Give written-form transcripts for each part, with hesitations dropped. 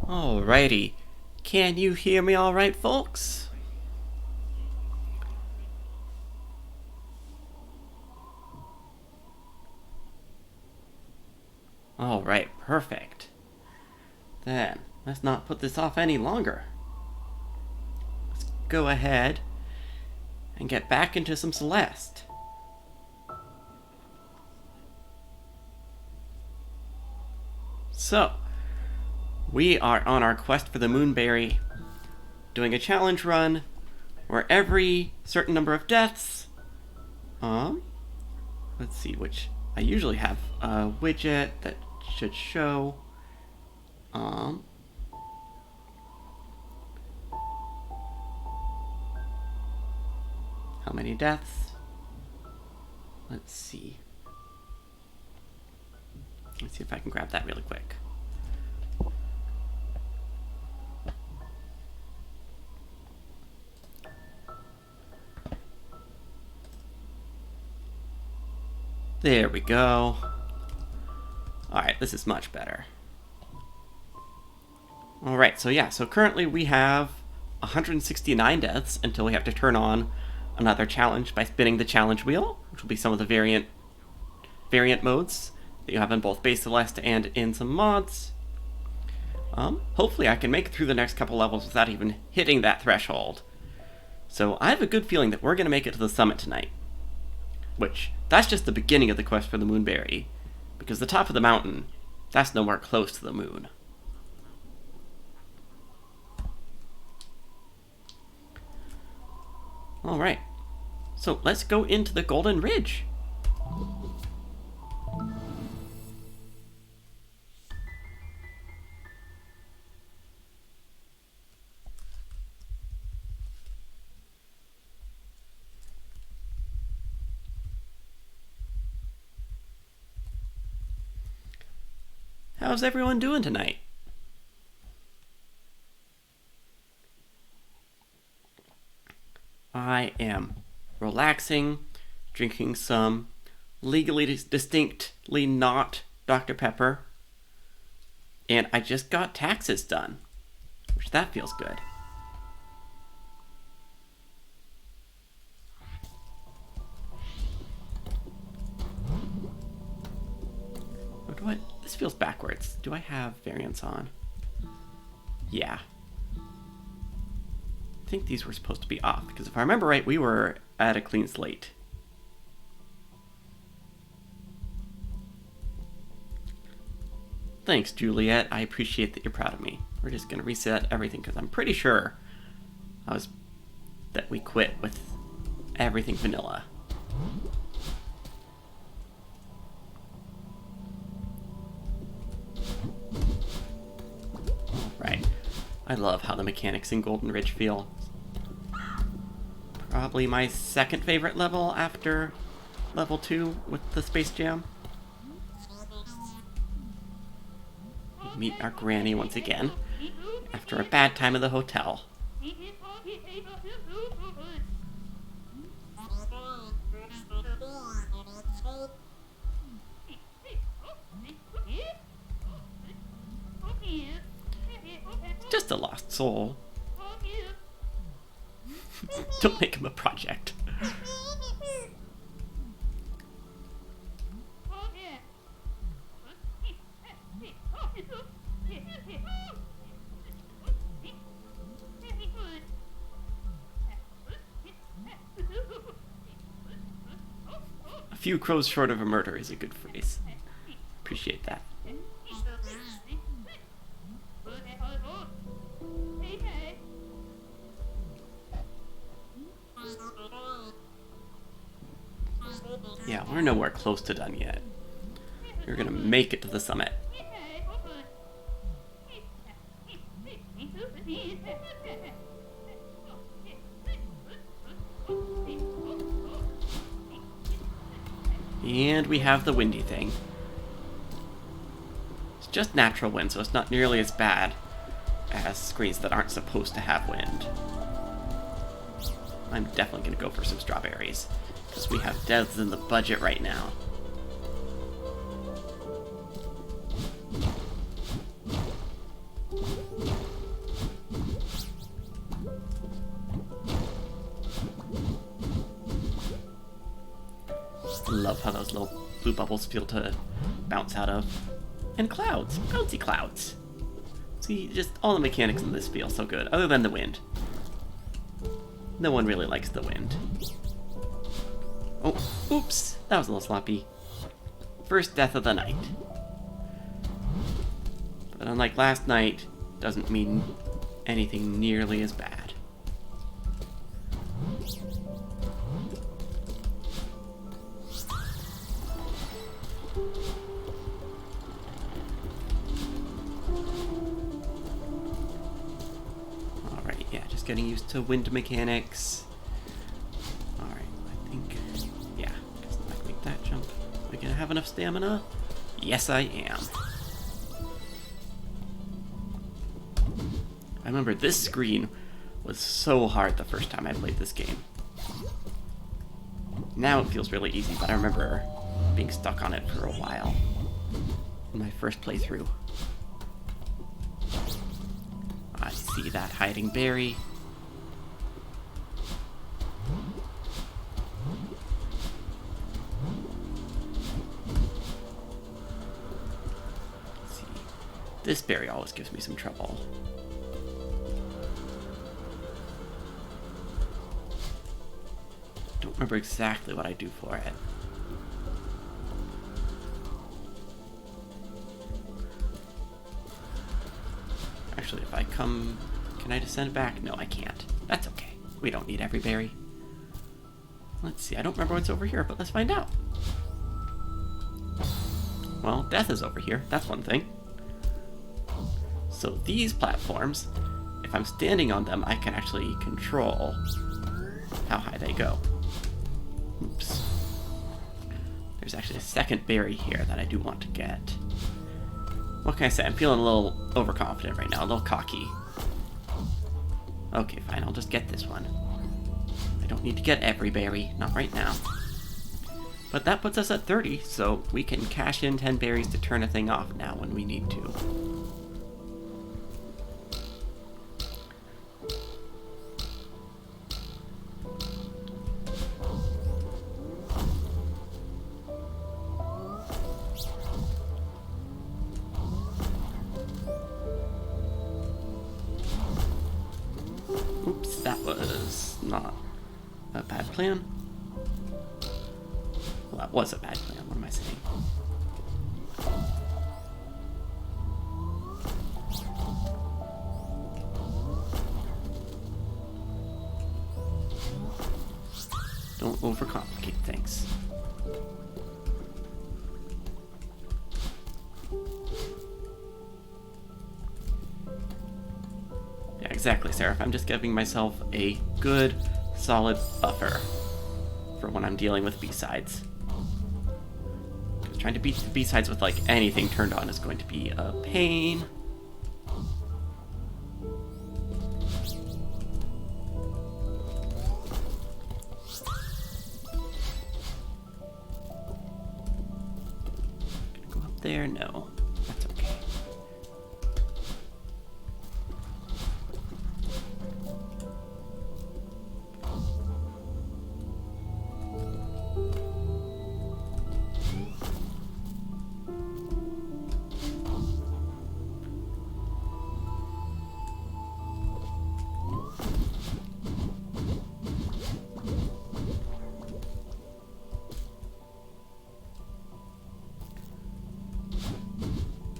Alrighty. Can you hear me alright, folks? Alright, perfect. Then, let's not put this off any longer. Let's go ahead and get back into some Celeste. So, we are on our quest for the Moonberry, doing a challenge run where every certain number of deaths, let's see which, I usually have a widget that should show, how many deaths. Let's see if I can grab that really quick. There we go. Alright, this is much better. Alright, so currently we have 169 deaths until we have to turn on another challenge by spinning the challenge wheel, which will be some of the variant modes that you have in both base Celeste and in some mods. Hopefully I can make it through the next couple levels without even hitting that threshold. So I have a good feeling that we're going to make it to the summit tonight. Which, that's just the beginning of the quest for the Moonberry. Because the top of the mountain, that's nowhere close to the moon. Alright, so let's go into the Golden Ridge. How's everyone doing tonight? I am relaxing, drinking some legally distinctly not Dr. Pepper, and I just got taxes done, which that feels good. This feels backwards. Do I have variants on? Yeah. I think these were supposed to be off, because if I remember right, we were at a clean slate. Thanks, Juliet. I appreciate that you're proud of me. We're just going to reset everything, because I'm pretty sure that we quit with everything vanilla. Right. I love how the mechanics in Golden Ridge feel. Probably my second favorite level after level 2 with the Space Jam. We meet our granny once again after a bad time in the hotel. Just a lost soul. Don't make him a project. A few crows short of a murder is a good phrase. Appreciate that. Yeah, we're nowhere close to done yet. We're gonna make it to the summit. And we have the windy thing. It's just natural wind, so it's not nearly as bad as screens that aren't supposed to have wind. I'm definitely going to go for some strawberries, because we have deaths in the budget right now. love how those little blue bubbles feel to bounce out of. And clouds. Bouncy clouds. See, just all the mechanics in this feel so good, other than the wind. No one really likes the wind. Oh, oops. That was a little sloppy. First death of the night. But unlike last night, doesn't mean anything nearly as bad. Alright, yeah, just getting used to wind mechanics. Alright, I think, yeah, just not make that jump. Am I gonna have enough stamina? Yes, I am. I remember this screen was so hard the first time I played this game. Now it feels really easy, but I remember being stuck on it for a while in my first playthrough. I see that hiding berry. Let's see. This berry always gives me some trouble. Don't remember exactly what I do for it. Actually, if I come... Can I descend back? No, I can't. That's okay. We don't need every berry. Let's see. I don't remember what's over here, but let's find out. Well, death is over here. That's one thing. So these platforms, if I'm standing on them, I can actually control how high they go. Oops. There's actually a second berry here that I do want to get. What can I say? I'm feeling a little overconfident right now, a little cocky. Okay, fine, I'll just get this one. I don't need to get every berry, not right now. But that puts us at 30, so we can cash in 10 berries to turn a thing off now when we need to. Oops, that was not a bad plan. Well, that was a bad plan. What am I saying? Don't overcomplicate things. Yeah, exactly, Seraph. I'm just giving myself a good, solid buffer for when I'm dealing with B-sides. Trying to beat the B-sides with, like, anything turned on is going to be a pain. Gonna go up there? No. That's okay.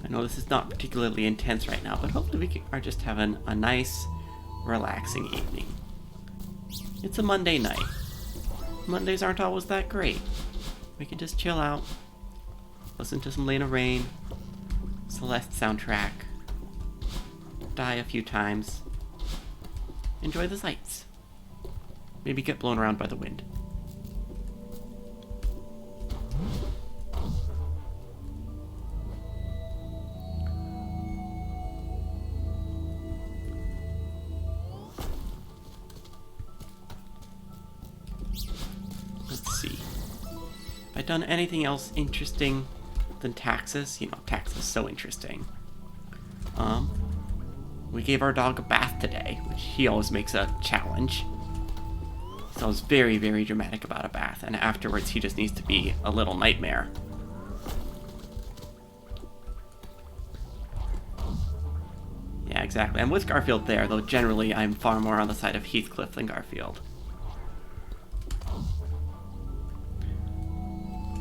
I know this is not particularly intense right now, but hopefully we are just having a nice, relaxing evening. It's a Monday night. Mondays aren't always that great. We can just chill out, listen to some Lane of Rain, Celeste soundtrack, die a few times, enjoy the sights, maybe get blown around by the wind. Have I done anything else interesting than taxes? You know, taxes is so interesting. We gave our dog a bath today, which he always makes a challenge. So I was very, very dramatic about a bath, and afterwards he just needs to be a little nightmare. Yeah, exactly. I'm with Garfield there, though generally I'm far more on the side of Heathcliff than Garfield.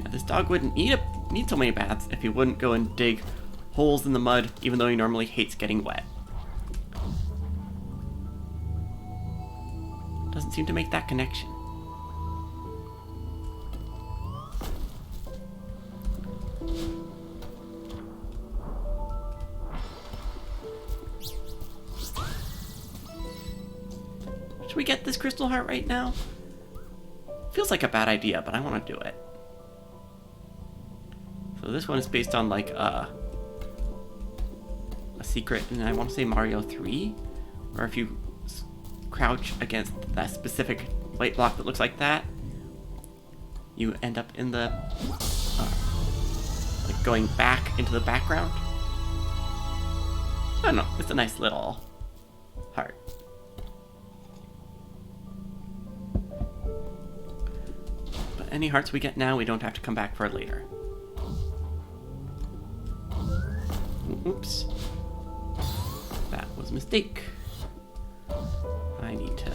Yeah, this dog wouldn't need so many baths if he wouldn't go and dig holes in the mud, even though he normally hates getting wet. Doesn't seem to make that connection. Should we get this crystal heart right now? Feels like a bad idea, but I want to do it. So this one is based on like a secret, and I want to say Mario 3, or if you crouch against that specific white block that looks like that, you end up in the like going back into the background. I don't know, it's a nice little heart. But any hearts we get now, we don't have to come back for later. Oops. That was a mistake. I need to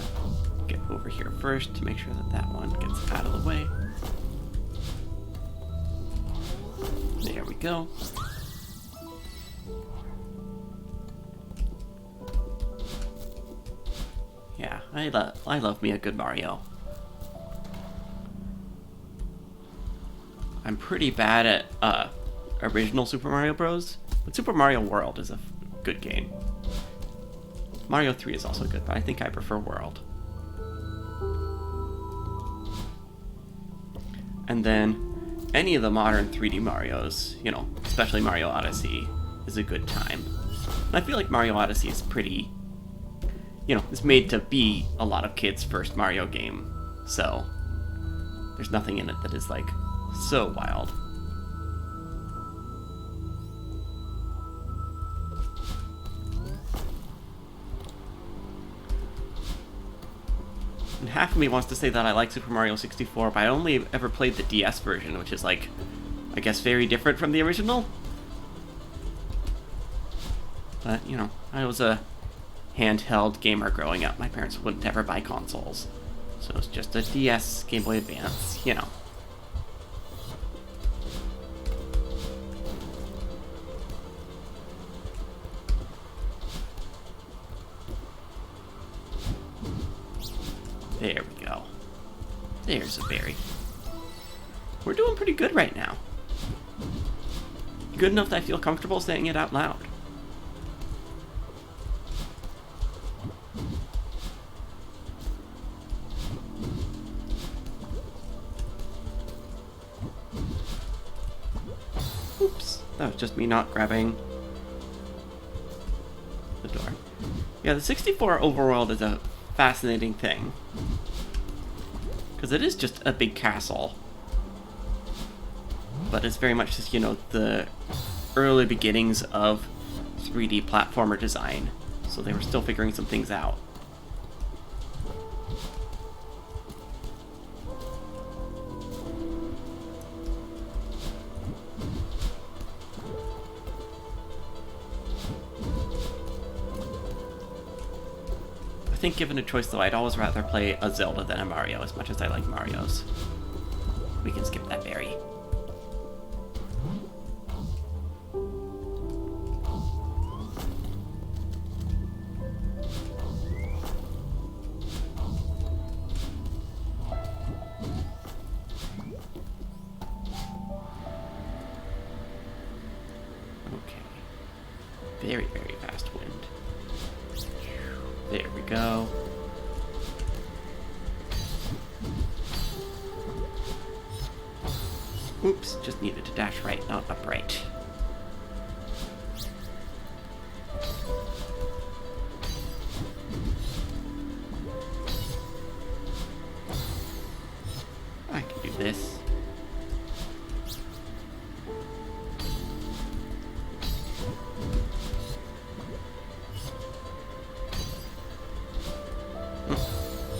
get over here first to make sure that that one gets out of the way. There we go. Yeah, I love me a good Mario. I'm pretty bad at original Super Mario Bros. But Super Mario World is a good game. Mario 3 is also good, but I think I prefer World. And then any of the modern 3D Marios, you know, especially Mario Odyssey, is a good time. And I feel like Mario Odyssey is pretty, you know, it's made to be a lot of kids' first Mario game. So there's nothing in it that is like so wild. And half of me wants to say that I like Super Mario 64, but I only ever played the DS version, which is like, I guess, very different from the original. But, you know, I was a handheld gamer growing up. My parents wouldn't ever buy consoles. So it's just a DS, Game Boy Advance, you know. There we go. There's a berry. We're doing pretty good right now. Good enough that I feel comfortable saying it out loud. Oops, that was just me not grabbing the door. Yeah, the 64 overworld is a fascinating thing. Because it is just a big castle. But it's very much just, you know, the early beginnings of 3D platformer design. So they were still figuring some things out. I think given a choice, though, I'd always rather play a Zelda than a Mario, as much as I like Marios. We can skip that berry. Okay. Very, very fast wind. There we go. Oops, just needed to dash right, not upright. I can do this.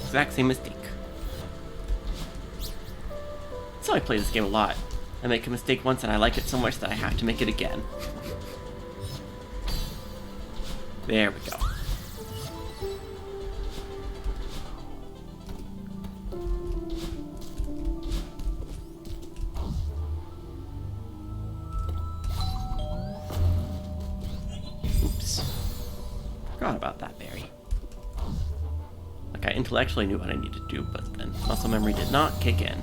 Exact same mistake. how I play this game a lot. I make a mistake once and I like it so much that I have to make it again. There we go. Oops. Forgot about that berry. Like, I intellectually knew what I needed to do, but then muscle memory did not kick in.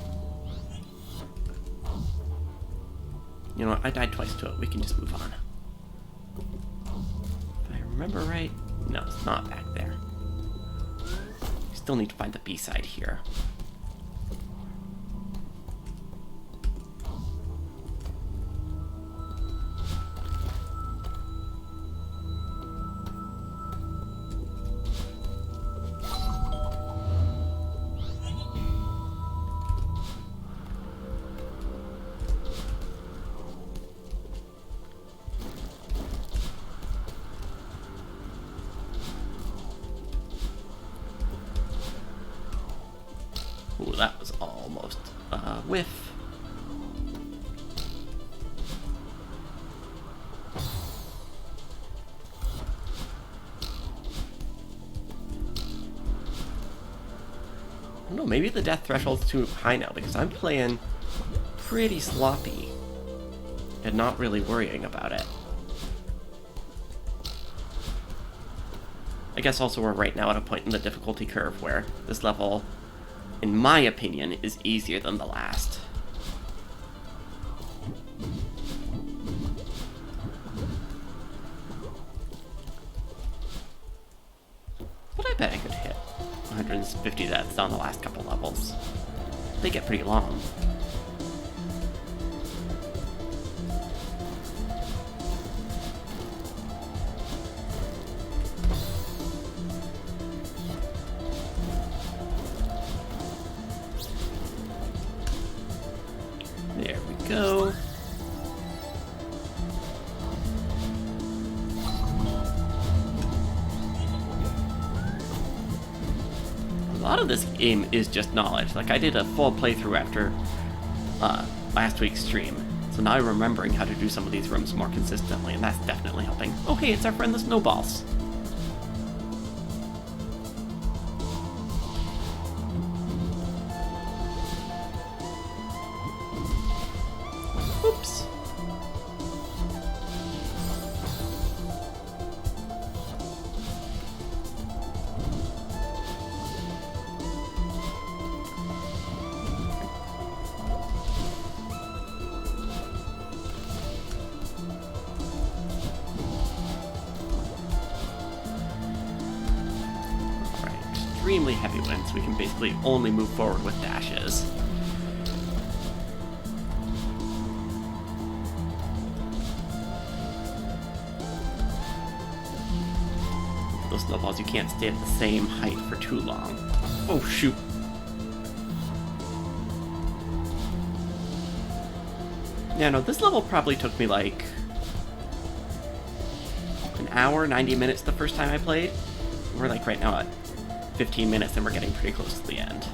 You know what? I died twice to it. We can just move on. If I remember right, no, it's not back there. We still need to find the B-side here. Ooh, that was almost a whiff. I don't know, maybe the death threshold's too high now because I'm playing pretty sloppy and not really worrying about it. I guess also we're right now at a point in the difficulty curve where this level, in my opinion, is easier than the last. But I bet I could hit 150 deaths on the last couple levels. They get pretty long. There we go. A lot of this game is just knowledge. Like, I did a full playthrough after last week's stream, so now I'm remembering how to do some of these rooms more consistently, and that's definitely helping. Oh hey, it's our friend the Snowballs. Oops. Alright, extremely heavy winds. We can basically only move forward with dashes. Those snowballs, you can't stay at the same height for too long. Oh, shoot. Yeah, no, this level probably took me like an hour, 90 minutes the first time I played. We're like right now at 15 minutes and we're getting pretty close to the end.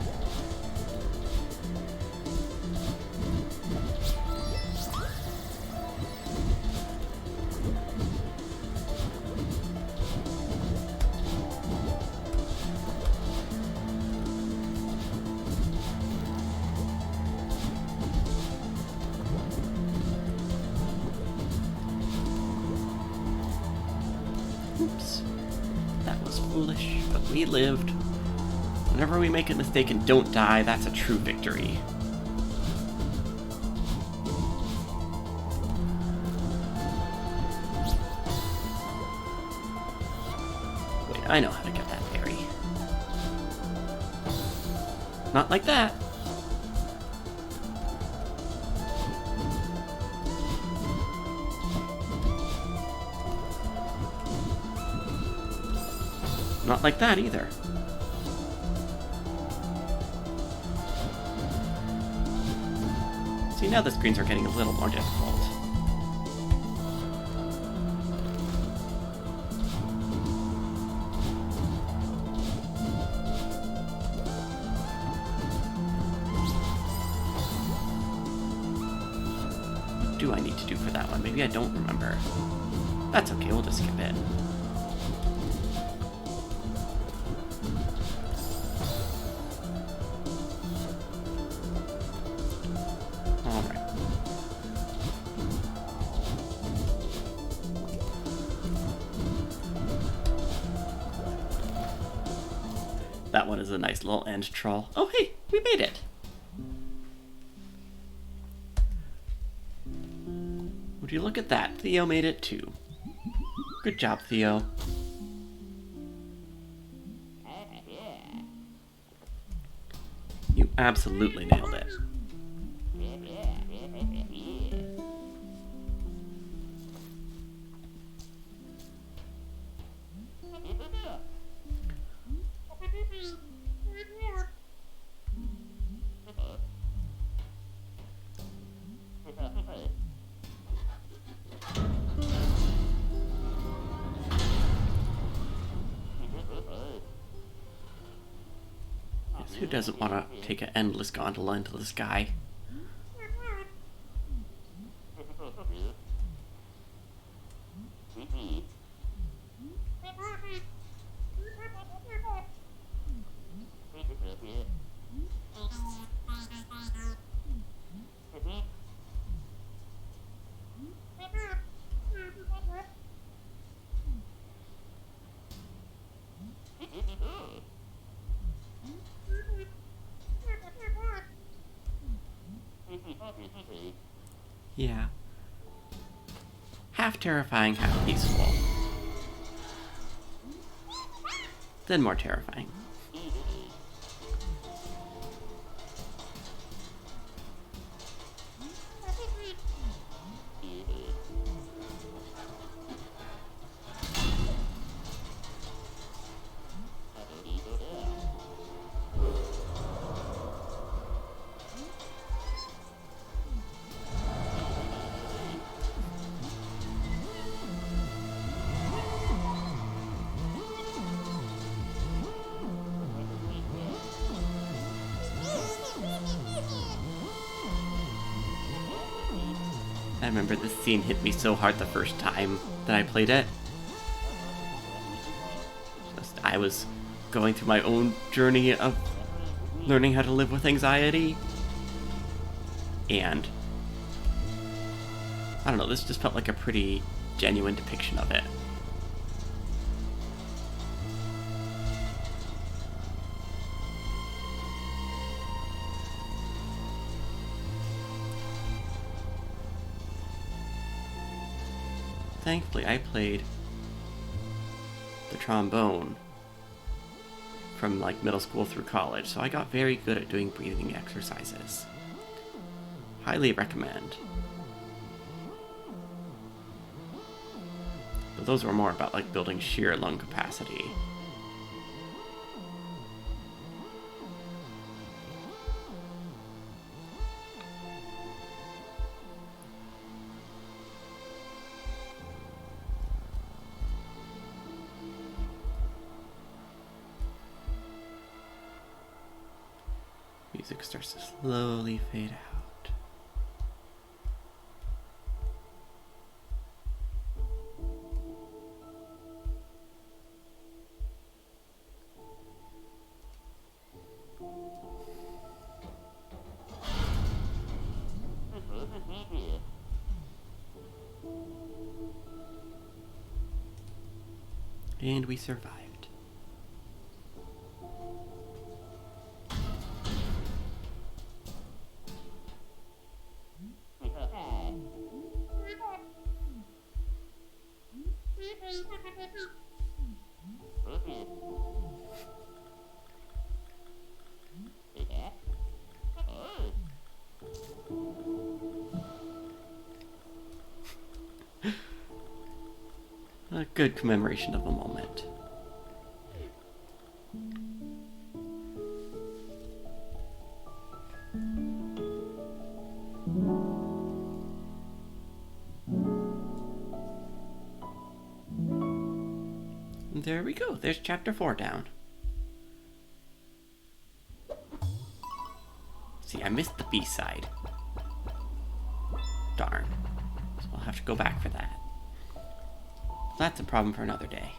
Oops. That was foolish, but we lived. Whenever we make a mistake and don't die, that's a true victory. Wait, I know how to get that berry. Not like that. Not like that either. See, now the screens are getting a little more difficult. do I need to do for that one? Maybe I don't remember. That's okay, we'll just skip it. Alright. That one is a nice little end troll. Oh hey, we made it! Would you look at that? Theo made it too. Good job, Theo. You absolutely nailed it. Who doesn't want to take an endless gondola into the sky? Yeah. Half terrifying, half peaceful. Then more terrifying. I remember this scene hit me so hard the first time that I played it. I was going through my own journey of learning how to live with anxiety. And I don't know, this just felt like a pretty genuine depiction of it. Thankfully, I played the trombone from like middle school through college, so I got very good at doing breathing exercises. Highly recommend. But those were more about like building sheer lung capacity. Music starts to slowly fade out. And we survived. A good commemoration of a moment. And there we go. There's chapter 4 down. See, I missed the B-side. Darn. So we'll have to go back for that. That's a problem for another day.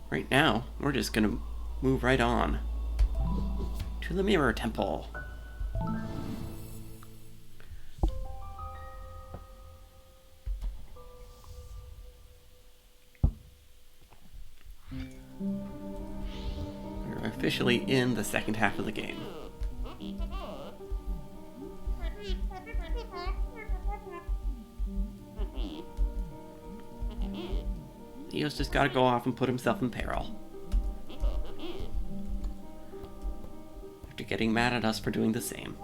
Right now, we're just gonna move right on to the Mirror Temple. We're officially in the second half of the game. Leo's just gotta go off and put himself in peril. After getting mad at us for doing the same.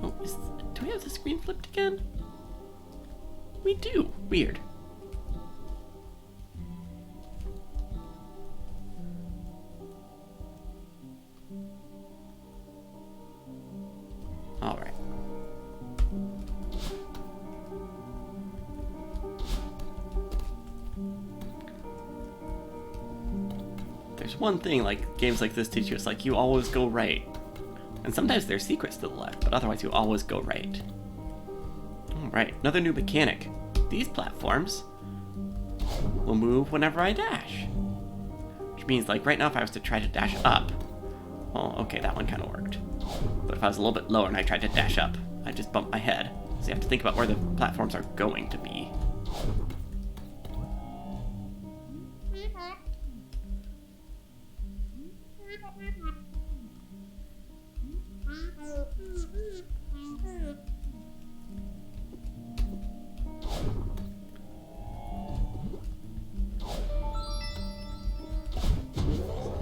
Oh, do we have the screen flipped again? We do. Weird. Alright. There's one thing, like, games like this teach you, it's like, you always go right. And sometimes there's secrets to the left, but otherwise you always go right. Alright, another new mechanic. These platforms will move whenever I dash. Which means, like, right now if I was to try to dash up, well, okay, that one kind of worked. But if I was a little bit lower and I tried to dash up, I'd just bump my head. So you have to think about where the platforms are going to be.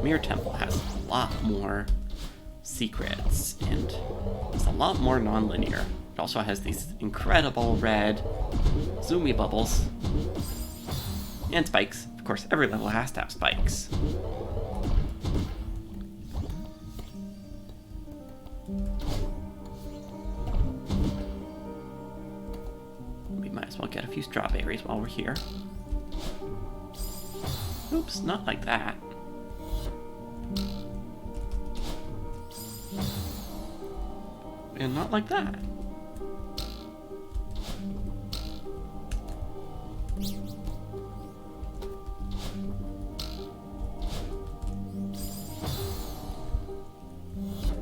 Mirror Temple has a lot more secrets and it's a lot more non-linear. It also has these incredible red zoomy bubbles and spikes. Of course, every level has to have spikes. We might as well get a few strawberries while we're here. Oops, not like that. And not like that.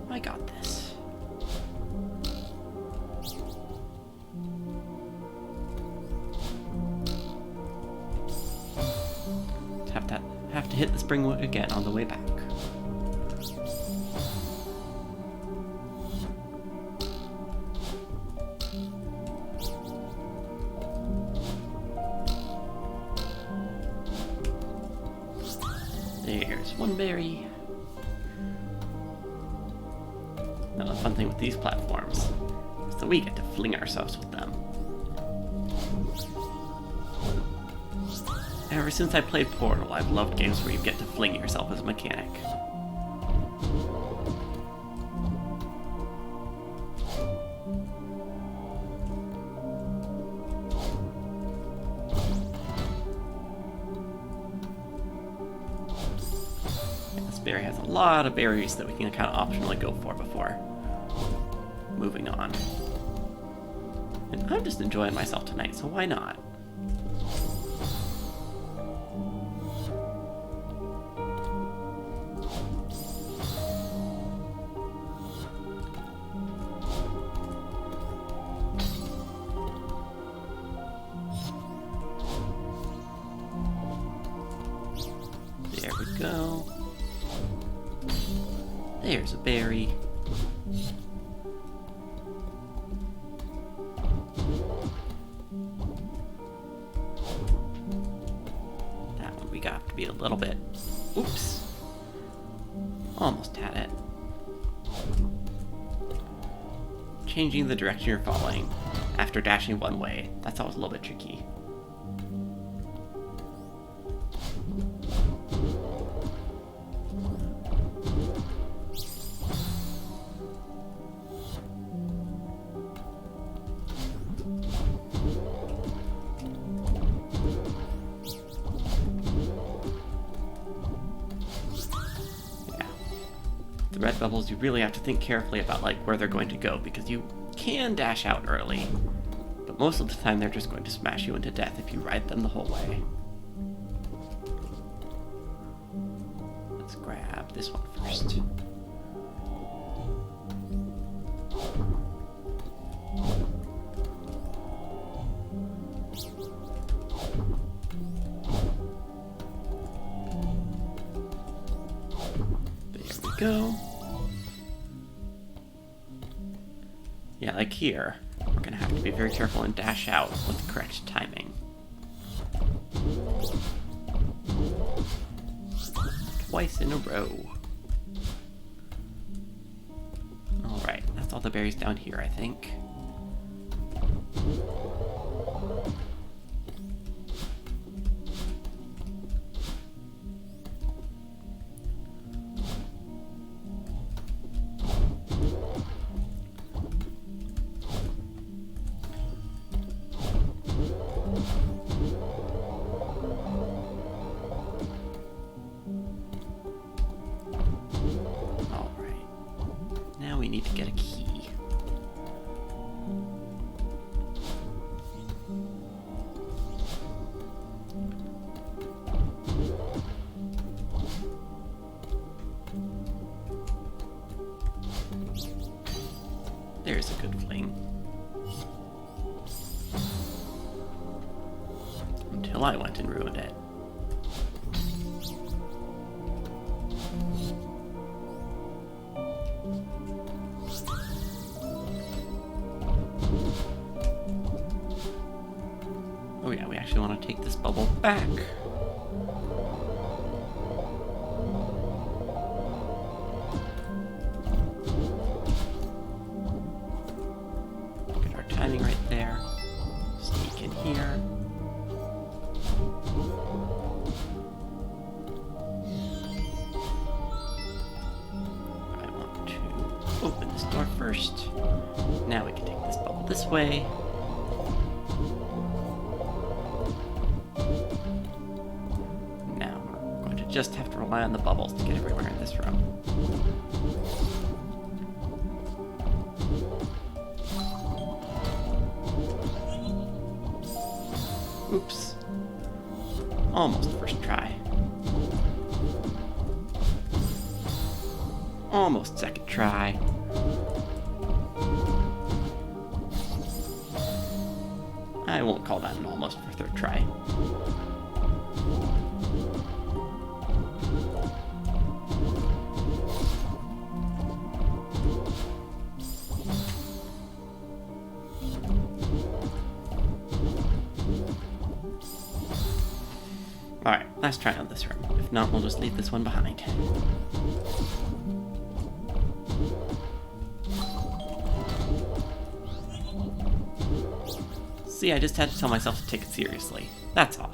I got this. Have to hit the spring again on the way back. There's one berry. Now the fun thing with these platforms is that we get to fling ourselves with them. Ever since I played Portal, I've loved games where you get to fling yourself as a mechanic. This berry has a lot of berries that we can kind of optionally go for before moving on. And I'm just enjoying myself tonight, so why not? There we go. There's a berry. That one we got to be a little bit. Oops. Almost had it. Changing the direction you're following after dashing one way. That's always a little bit tricky. The red bubbles, you really have to think carefully about like where they're going to go, because you can dash out early, but most of the time they're just going to smash you into death if you ride them the whole way. Let's grab this one first. There we go. Yeah, like here, we're gonna have to be very careful and dash out with the correct timing. Twice in a row. Alright, that's all the berries down here, I think. We need to get a key. There's a good fling. Until I went and ruined it. Oh yeah, we actually want to take this bubble back. Get our timing right there. Sneak in here. I want to open this door first. Now we can take this bubble this way. Just have to rely on the bubbles to get everywhere in this room. Oops. Almost first try. Almost second try. I won't call that an almost for third try. Alright, last try on this room. If not, we'll just leave this one behind. See, I just had to tell myself to take it seriously. That's all.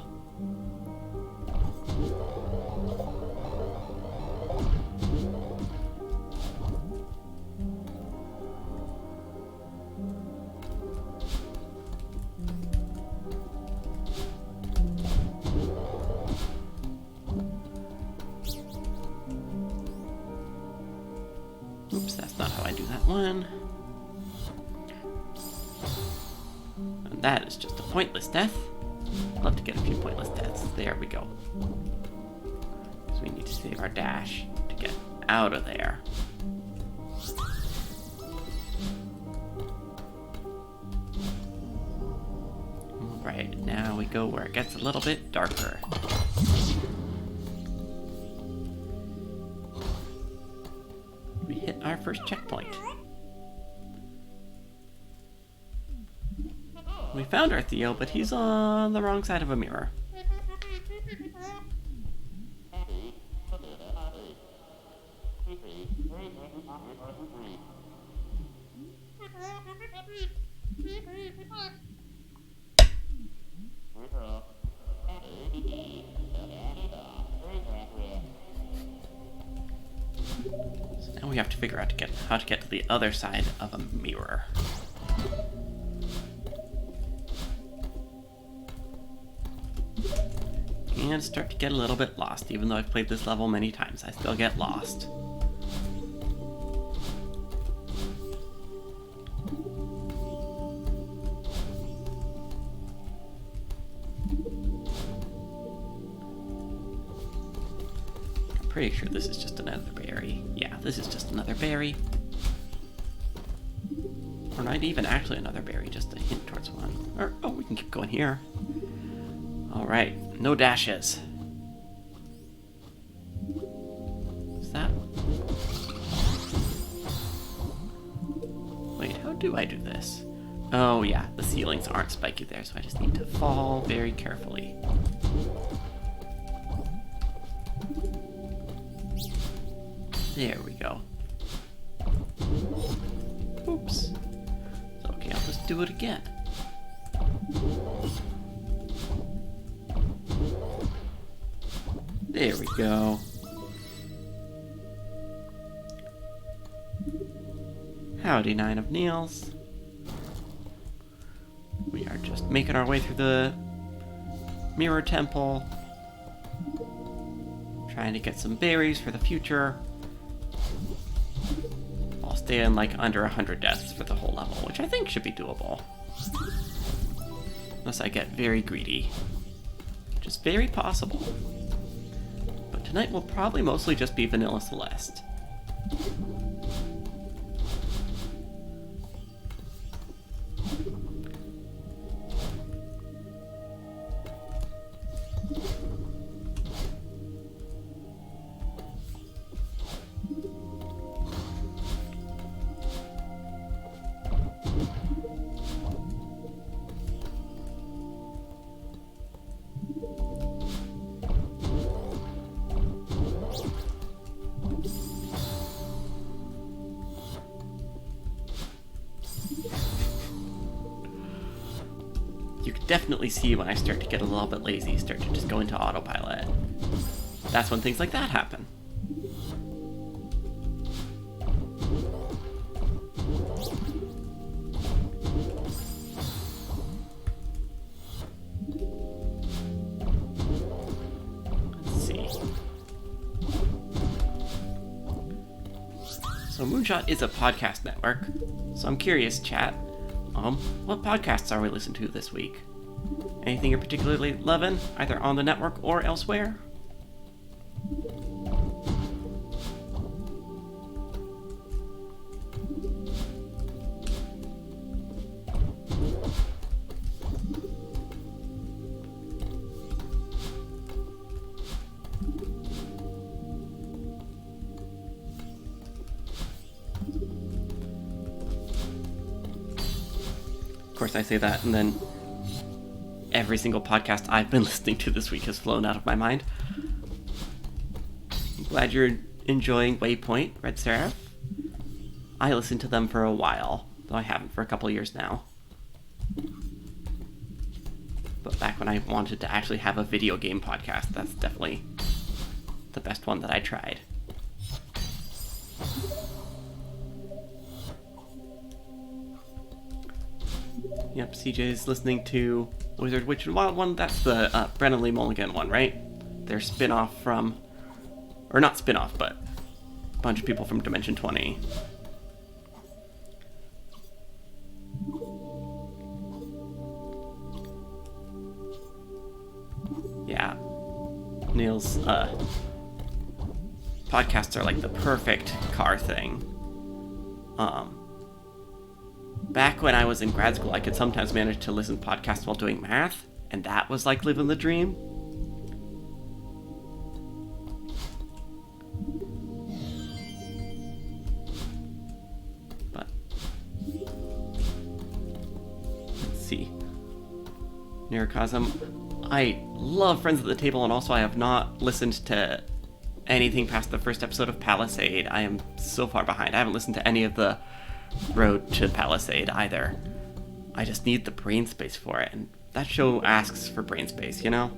Oops, that's not how I do that one. And that is just a pointless death. Love to get a few pointless deaths. There we go. Because we need to save our dash to get out of there. Alright, now we go where it gets a little bit darker. We hit our first checkpoint. We found our Theo, but he's on the wrong side of a mirror. So now we have to figure out how to get to the other side of a mirror. And start to get a little bit lost. Even though I've played this level many times, I still get lost. Pretty sure this is just another berry. Yeah, this is just another berry. Or not even actually another berry, just a hint towards one. Or, oh, we can keep going here. Alright, no dashes. Is that... Wait, how do I do this? Oh yeah, the ceilings aren't spiky there, so I just need to fall very carefully. There we go. Oops. Okay, I'll just do it again. There we go. Howdy, Nine of Nails. We are just making our way through the Mirror Temple. Trying to get some berries for the future. I'll stay in like under 100 deaths for the whole level, which I think should be doable. Unless I get very greedy. Which is very possible. But tonight will probably mostly just be vanilla Celeste. You can definitely see when I start to get a little bit lazy, start to just go into autopilot. That's when things like that happen. Let's see. So Moonshot is a podcast network, so I'm curious, chat. What podcasts are we listening to this week? Anything you're particularly loving, either on the network or elsewhere? Of course, I say that, and then every single podcast I've been listening to this week has flown out of my mind. I'm glad you're enjoying Waypoint, Red Seraph. I listened to them for a while, though I haven't for a couple years now. But back when I wanted to actually have a video game podcast, that's definitely the best one that I tried. Yep, CJ's listening to Wizard, Witch, and Wild One. That's the Brennan Lee Mulligan one, right? Their spin-off from... Or not spin-off, but a bunch of people from Dimension 20. Yeah. Neil's podcasts are like the perfect car thing. Back when I was in grad school, I could sometimes manage to listen to podcasts while doing math, and that was like living the dream. But let's see. Neurocosm. I love Friends at the Table, and also I have not listened to anything past the first episode of Palisade. I am so far behind. I haven't listened to any of the Road to Palisade either. I just need the brain space for it, and that show asks for brain space, you know?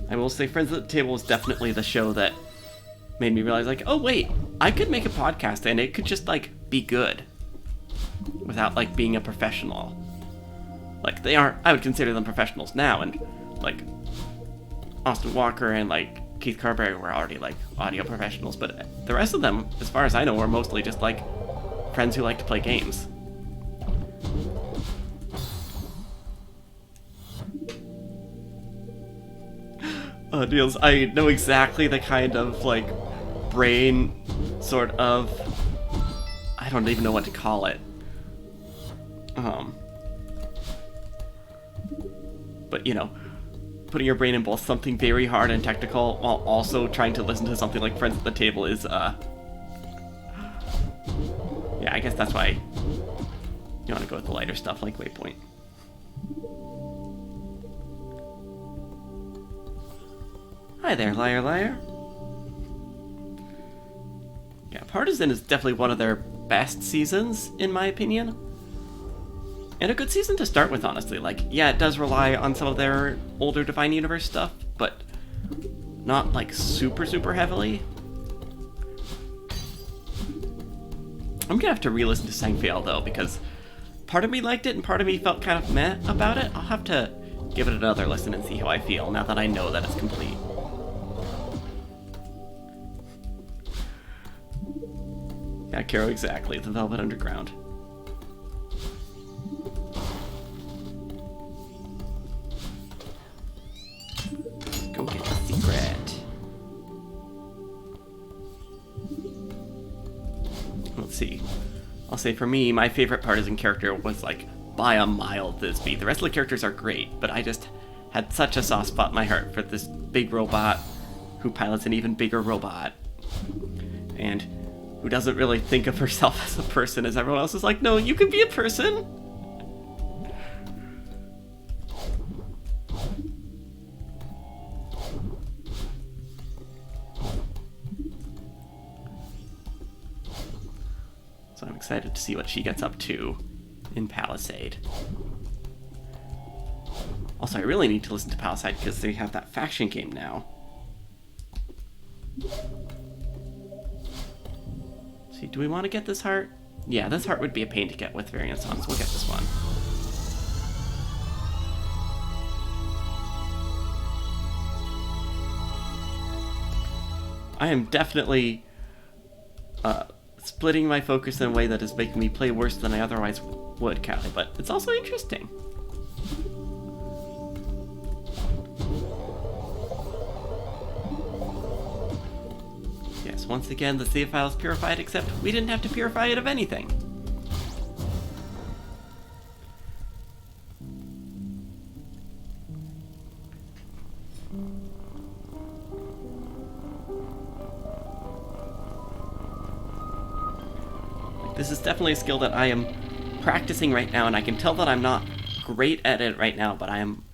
I will say Friends at the Table was definitely the show that made me realize, like, oh wait, I could make a podcast and it could just, like, be good without, like, being a professional. Like, they aren't, I would consider them professionals now, and, like, Austin Walker and, like, Keith Carberry were already, like, audio professionals, but the rest of them, as far as I know, were mostly just, like, friends who like to play games. Deals. I know exactly the kind of, like, brain sort of... I don't even know what to call it. But, you know, putting your brain in both something very hard and technical while also trying to listen to something like Friends at the Table is, yeah, I guess that's why you want to go with the lighter stuff like Waypoint. Hi there, liar, liar. Yeah, Partisan is definitely one of their best seasons, in my opinion. And a good season to start with, honestly. Like, yeah, it does rely on some of their older Divine Universe stuff, but not, like, super, super heavily. I'm gonna have to re-listen to Sangfail, though, because part of me liked it and part of me felt kind of meh about it. I'll have to give it another listen and see how I feel, now that I know that it's complete. Yeah, Karo, exactly. The Velvet Underground. Go get the secret. Let's see. I'll say for me, my favorite Partisan character was, like, by a mile Thisbe. The rest of the characters are great, but I just had such a soft spot in my heart for this big robot who pilots an even bigger robot. And who doesn't really think of herself as a person, as everyone else is like, no, you can be a person. So I'm excited to see what she gets up to in Palisade. Also, I really need to listen to Palisade because they have that faction game now. See, do we want to get this heart? Yeah, this heart would be a pain to get with variants on, so we'll get this one. I am definitely splitting my focus in a way that is making me play worse than I otherwise would, Callie, but it's also interesting. Yes, once again, the save file is purified, except we didn't have to purify it of anything. This is definitely a skill that I am practicing right now, and I can tell that I'm not great at it right now, but I am,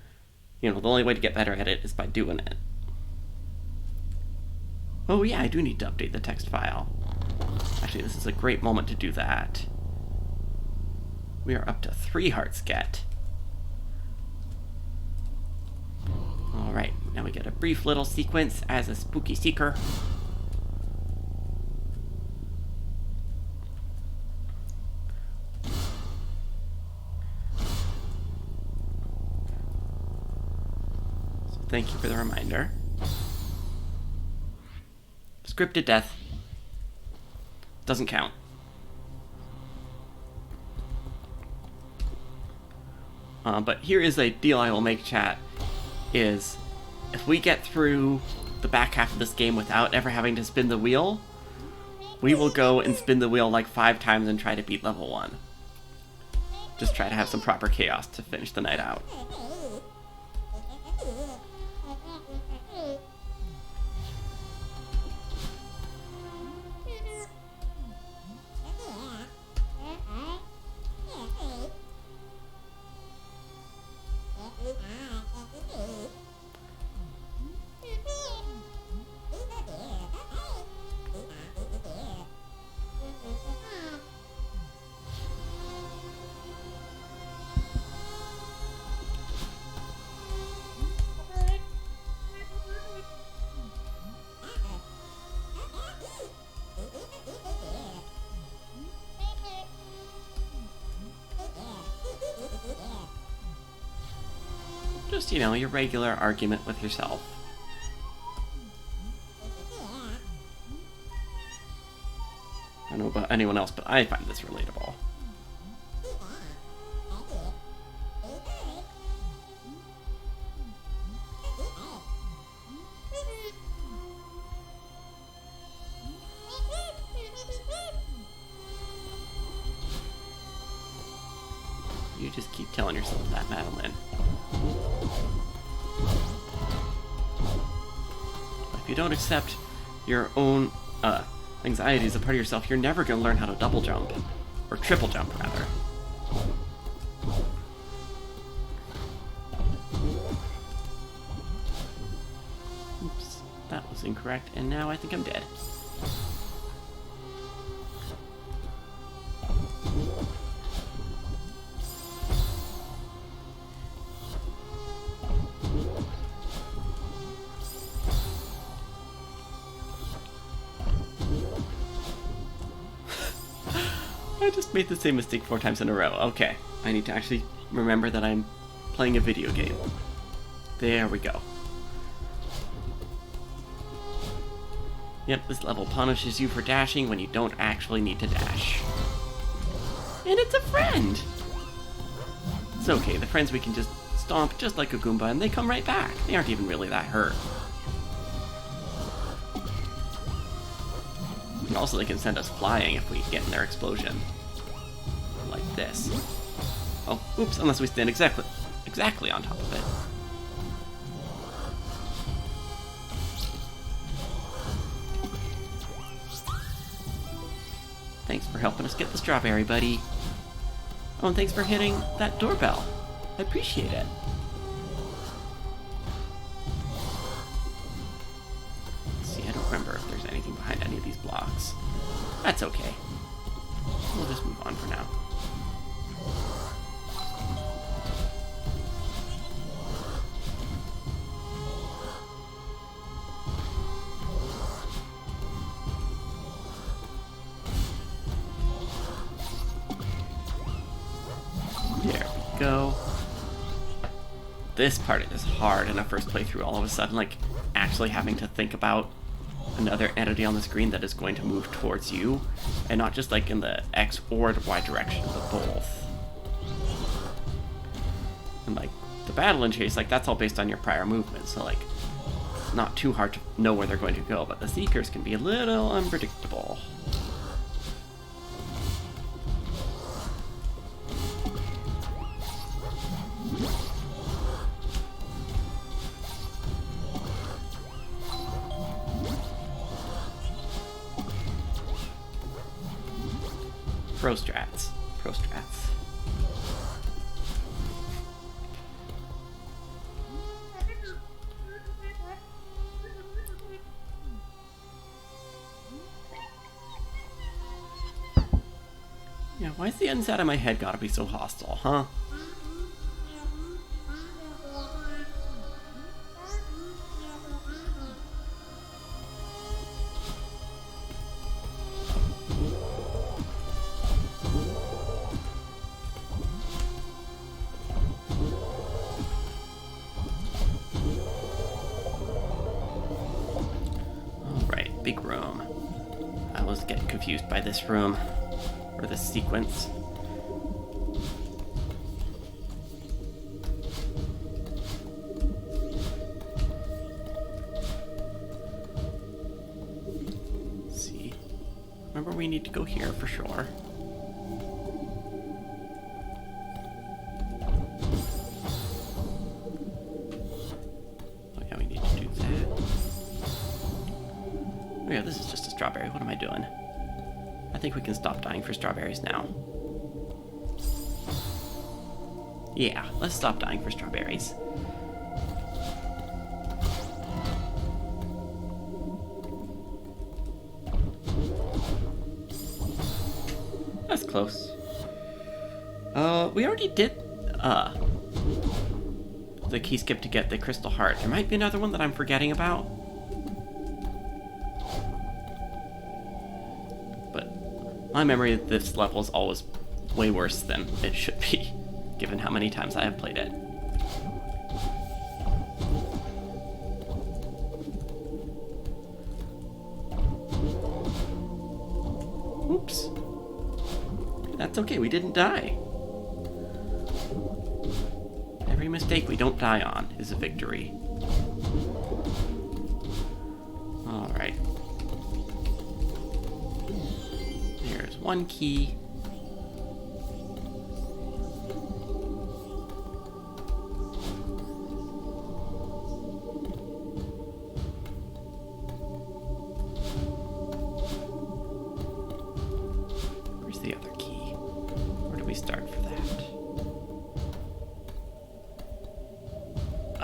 you know, the only way to get better at it is by doing it. Oh yeah, I do need to update the text file. Actually, this is a great moment to do that. We are up to 3 hearts get. Alright, now we get a brief little sequence as a spooky seeker. So thank you for the reminder. Scripted death. Doesn't count. But here is a deal I will make, chat, is if we get through the back half of this game without ever having to spin the wheel, we will go and spin the wheel like 5 times and try to beat level 1. Just try to have some proper chaos to finish the night out. Just, you know, your regular argument with yourself. I don't know about anyone else, but I find this relatable. You just keep telling yourself that, Madeline. If you don't accept your own anxiety as a part of yourself, you're never going to learn how to double jump. Or triple jump, rather. Oops, that was incorrect, and now I think I'm dead. I just made the same mistake 4 times in a row. Okay, I need to actually remember that I'm playing a video game. There we go. Yep, this level punishes you for dashing when you don't actually need to dash. And it's a friend! It's okay, the friends we can just stomp just like a Goomba and they come right back. They aren't even really that hurt. And also they can send us flying if we get in their explosion. Like this. Oh, oops, unless we stand exactly on top of it. Thanks for helping us get the strawberry, buddy. Oh, and thanks for hitting that doorbell. I appreciate it. Let's see, I don't remember if there's anything behind any of these blocks. That's okay. We'll just move on for now. There we go. This part is hard in a first playthrough, all of a sudden, like, actually having to think about another entity on the screen that is going to move towards you, and not just like in the X or the Y direction, but both. And like, the battle and chase, like, that's all based on your prior movement, so like, not too hard to know where they're going to go, but the Seekers can be a little unpredictable. Pro strats. Pro strats. Yeah, why's the inside of my head gotta be so hostile, huh? Big room. I was getting confused by this room, or this sequence. Let's see. Remember, we need to go here for sure. Oh yeah, we need to do that. Oh yeah, this is just a strawberry. What am I doing? I think we can stop dying for strawberries now. Yeah, let's stop dying for strawberries. That's close. We already did, the key skip to get the crystal heart. There might be another one that I'm forgetting about. My memory of this level is always way worse than it should be, given how many times I have played it. Oops. That's okay, we didn't die. Every mistake we don't die on is a victory. Alright. One key.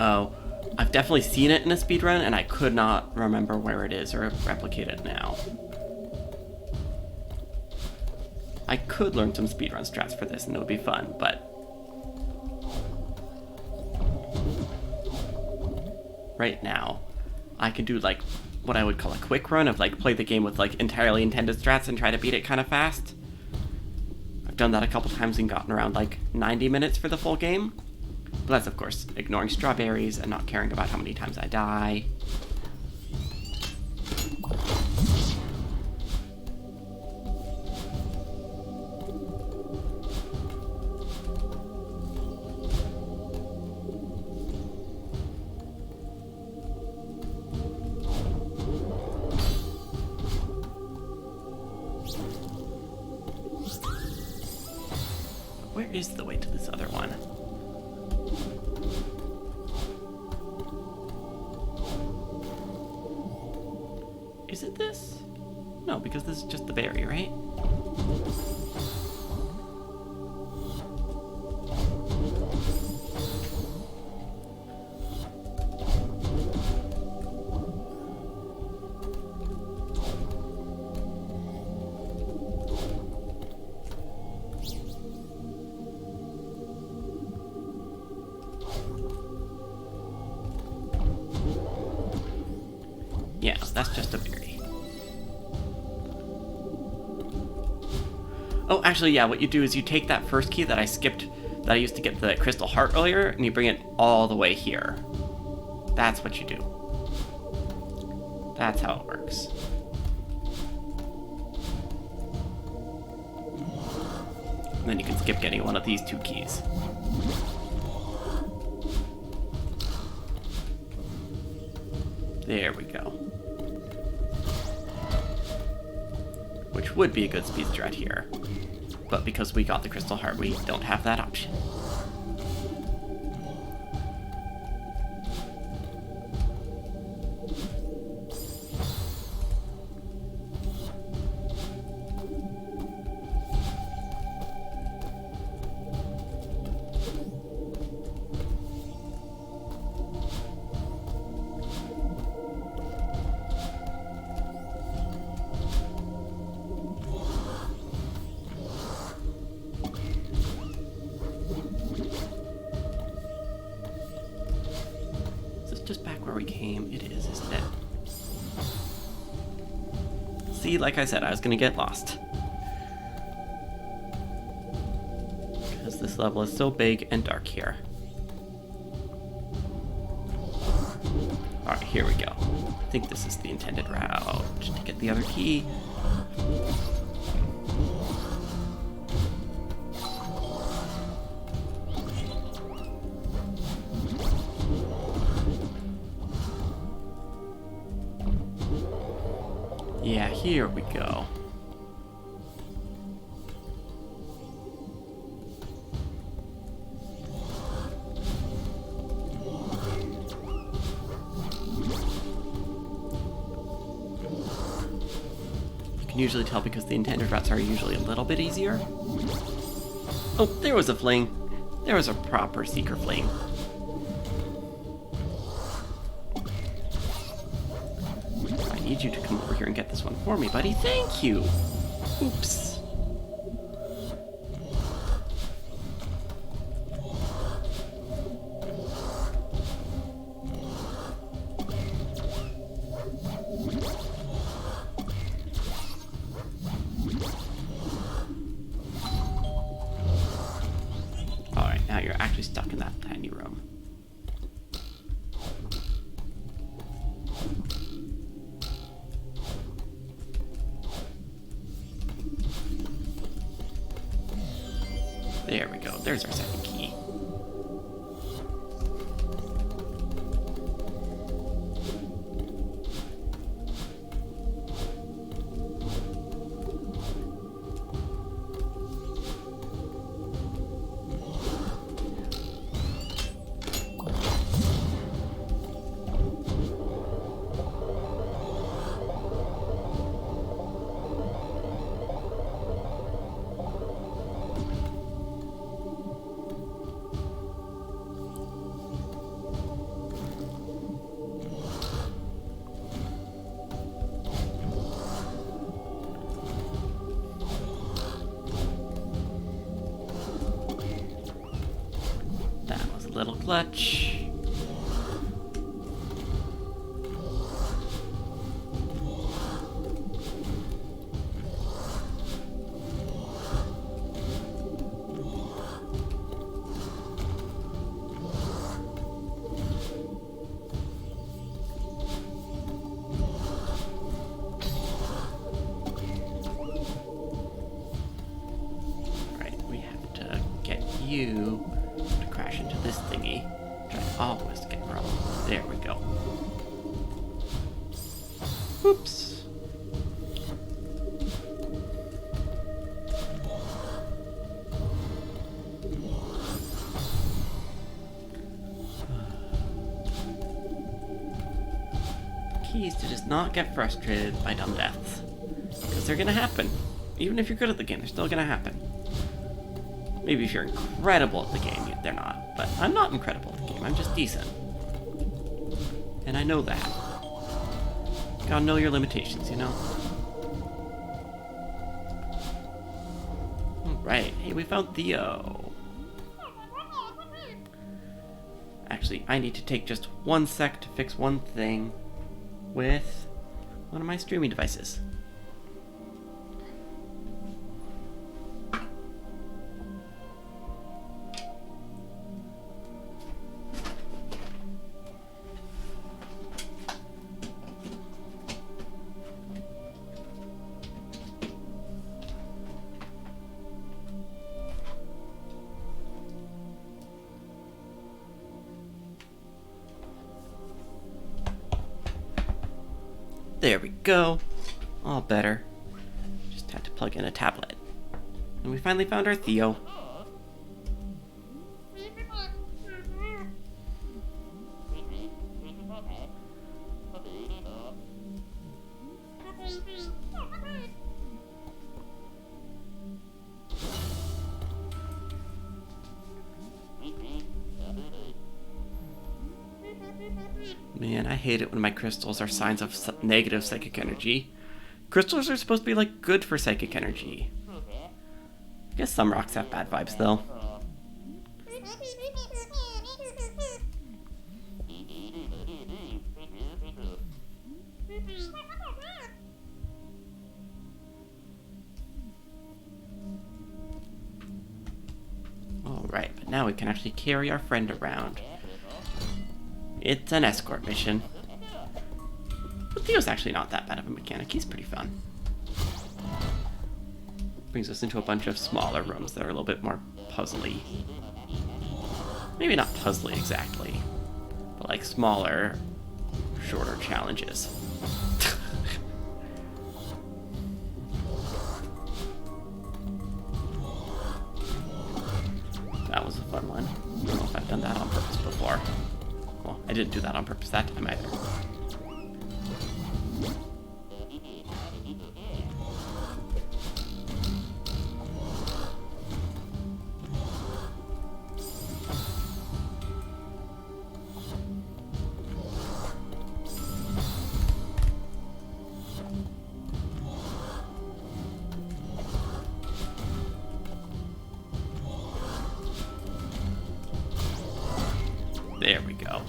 Oh, I've definitely seen it in a speedrun, and I could not remember where it is or replicate it now. I could learn some speedrun strats for this, and it would be fun, but right now, I could do like what I would call a quick run of like play the game with like entirely intended strats and try to beat it kind of fast. I've done that a couple times and gotten around like 90 minutes for the full game. But that's, of course, ignoring strawberries and not caring about how many times I die. Where is the way to this other one? Is it this? No, because this is just the berry, right? Yeah, that's just a berry. Oh, actually, yeah, what you do is you take that first key that I skipped, that I used to get the crystal heart earlier, and you bring it all the way here. That's what you do. That's how it works. And then you can skip getting one of these two keys. There we go. Which would be a good speed strat here. But because we got the crystal heart, we don't have that option. Just back where we came. It is, isn't it? See, like I said, I was gonna get lost. Because this level is so big and dark here. Alright, here we go. I think this is the intended route. Just to get the other key. Yeah, here we go. You can usually tell because the intended routes are usually a little bit easier. Oh, there was a fling. There was a proper seeker fling. I need you to come over here and get this one for me, buddy. Thank you. Oops. Alright, now you're actually stuck in that tiny room. There we go. There's our second key. clutch. You to crash into this thingy, which I always get wrong. There we go. Oops. Keys to just not get frustrated by dumb deaths. Because they're gonna happen. Even if you're good at the game, they're still gonna happen. Maybe if you're incredible at the game, they're not. But I'm not incredible at the game, I'm just decent. And I know that. Gotta know your limitations, you know? Alright, hey, we found Theo. Actually, I need to take just 1 sec to fix one thing with one of my streaming devices. There we go. All better. Just had to plug in a tablet. And we finally found our Theo. Man, I hate it when my crystals are signs of negative psychic energy. Crystals are supposed to be, like, good for psychic energy. I guess some rocks have bad vibes, though. Alright, but now we can actually carry our friend around. It's an escort mission. But Theo's actually not that bad of a mechanic. He's pretty fun. Brings us into a bunch of smaller rooms that are a little bit more puzzly. Maybe not puzzly exactly, but like smaller, shorter challenges. That was a fun one. I don't know if I've done that on purpose before. Well, I didn't do that on purpose that time either. There we go.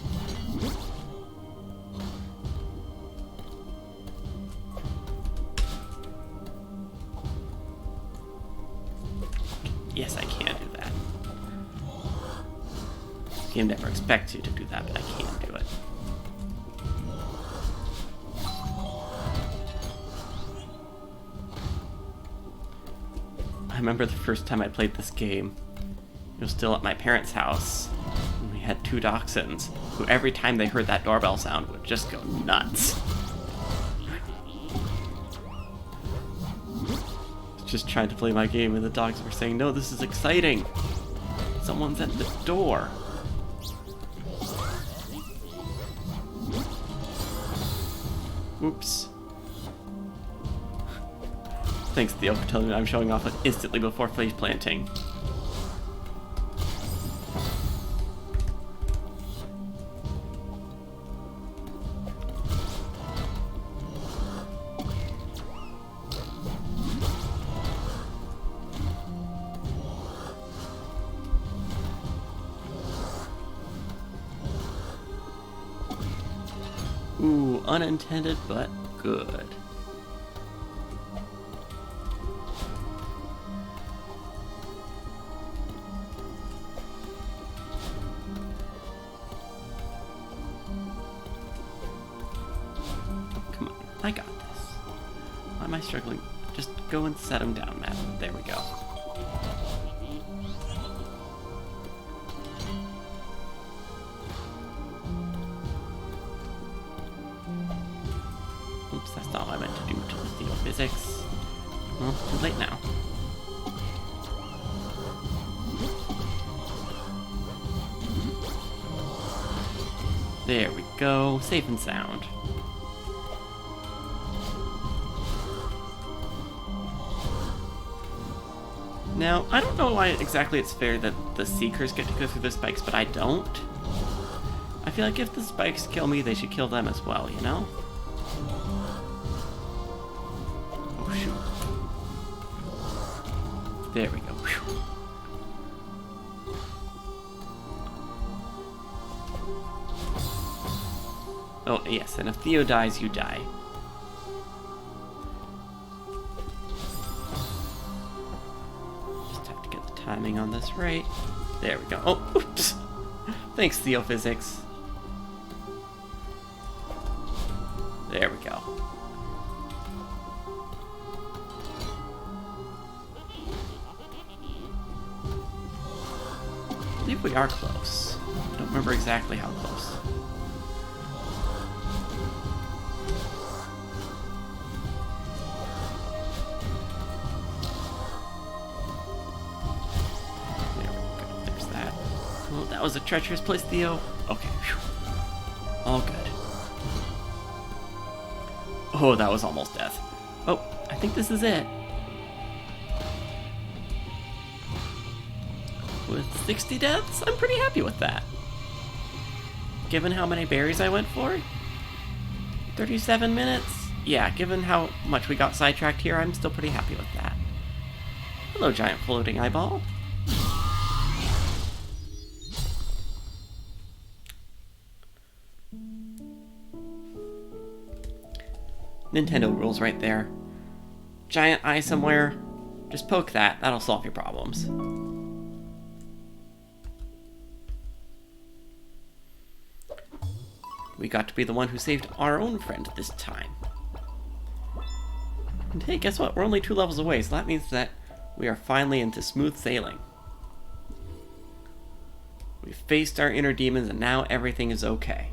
Yes, I can do that. The game never expects you to do that, but I can do it. I remember the first time I played this game. It was still at my parents' house. And we had 2 dachshunds who every time they heard that doorbell sound would just go nuts. Just trying to play my game and the dogs were saying, "No, this is exciting. Someone's at the door." Oops. Thanks, Theo, for telling me I'm showing off instantly before face planting. Ooh, unintended, but good. Come on, I got this. Why am I struggling? Just go and set him down, Matt. There we go. Oops, that's not what I meant to do to the geophysics. Well, too late now. There we go, safe and sound. Now, I don't know why exactly it's fair that the Seekers get to go through the spikes, but I don't. I feel like if the spikes kill me, they should kill them as well, you know? Oh, shoot. There we go. Whew. Oh, yes, and if Theo dies, you die. Just have to get the timing on this right. There we go. Oh, oops. Thanks, Theophysics. There we go. I believe we are close. I don't remember exactly how close. There we go. There's that. Oh, that was a treacherous place, Theo. Okay. Whew. All good. Oh, that was almost death. Oh, I think this is it. With 60 deaths, I'm pretty happy with that. Given how many berries I went for? 37 minutes? Yeah, given how much we got sidetracked here, I'm still pretty happy with that. Hello, giant floating eyeball. Nintendo rules right there. Giant eye somewhere. Just poke that. That'll solve your problems. We got to be the one who saved our own friend this time. And hey, guess what? We're only 2 levels away, so that means that we are finally into smooth sailing. We've faced our inner demons and now everything is okay.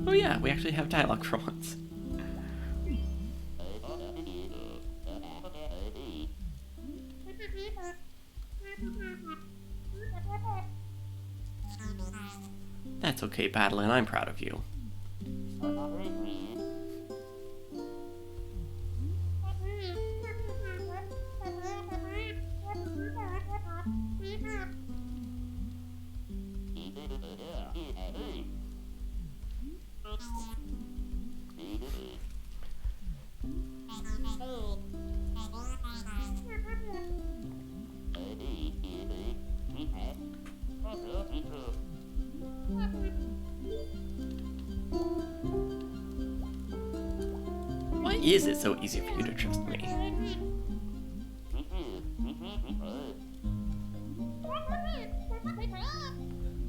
Oh yeah, we actually have dialogue for once. That's okay, Battlein, I'm proud of you. Why is it so easy for you to trust me?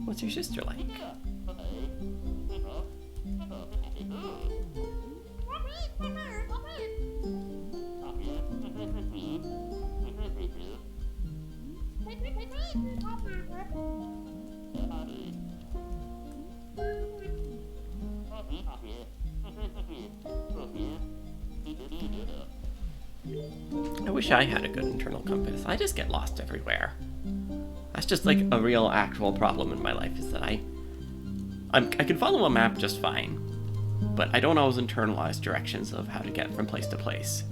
What's your sister like? I wish I had a good internal compass. I just get lost everywhere. That's just like a real actual problem in my life, is that I can follow a map just fine, but I don't always internalize directions of how to get from place to place.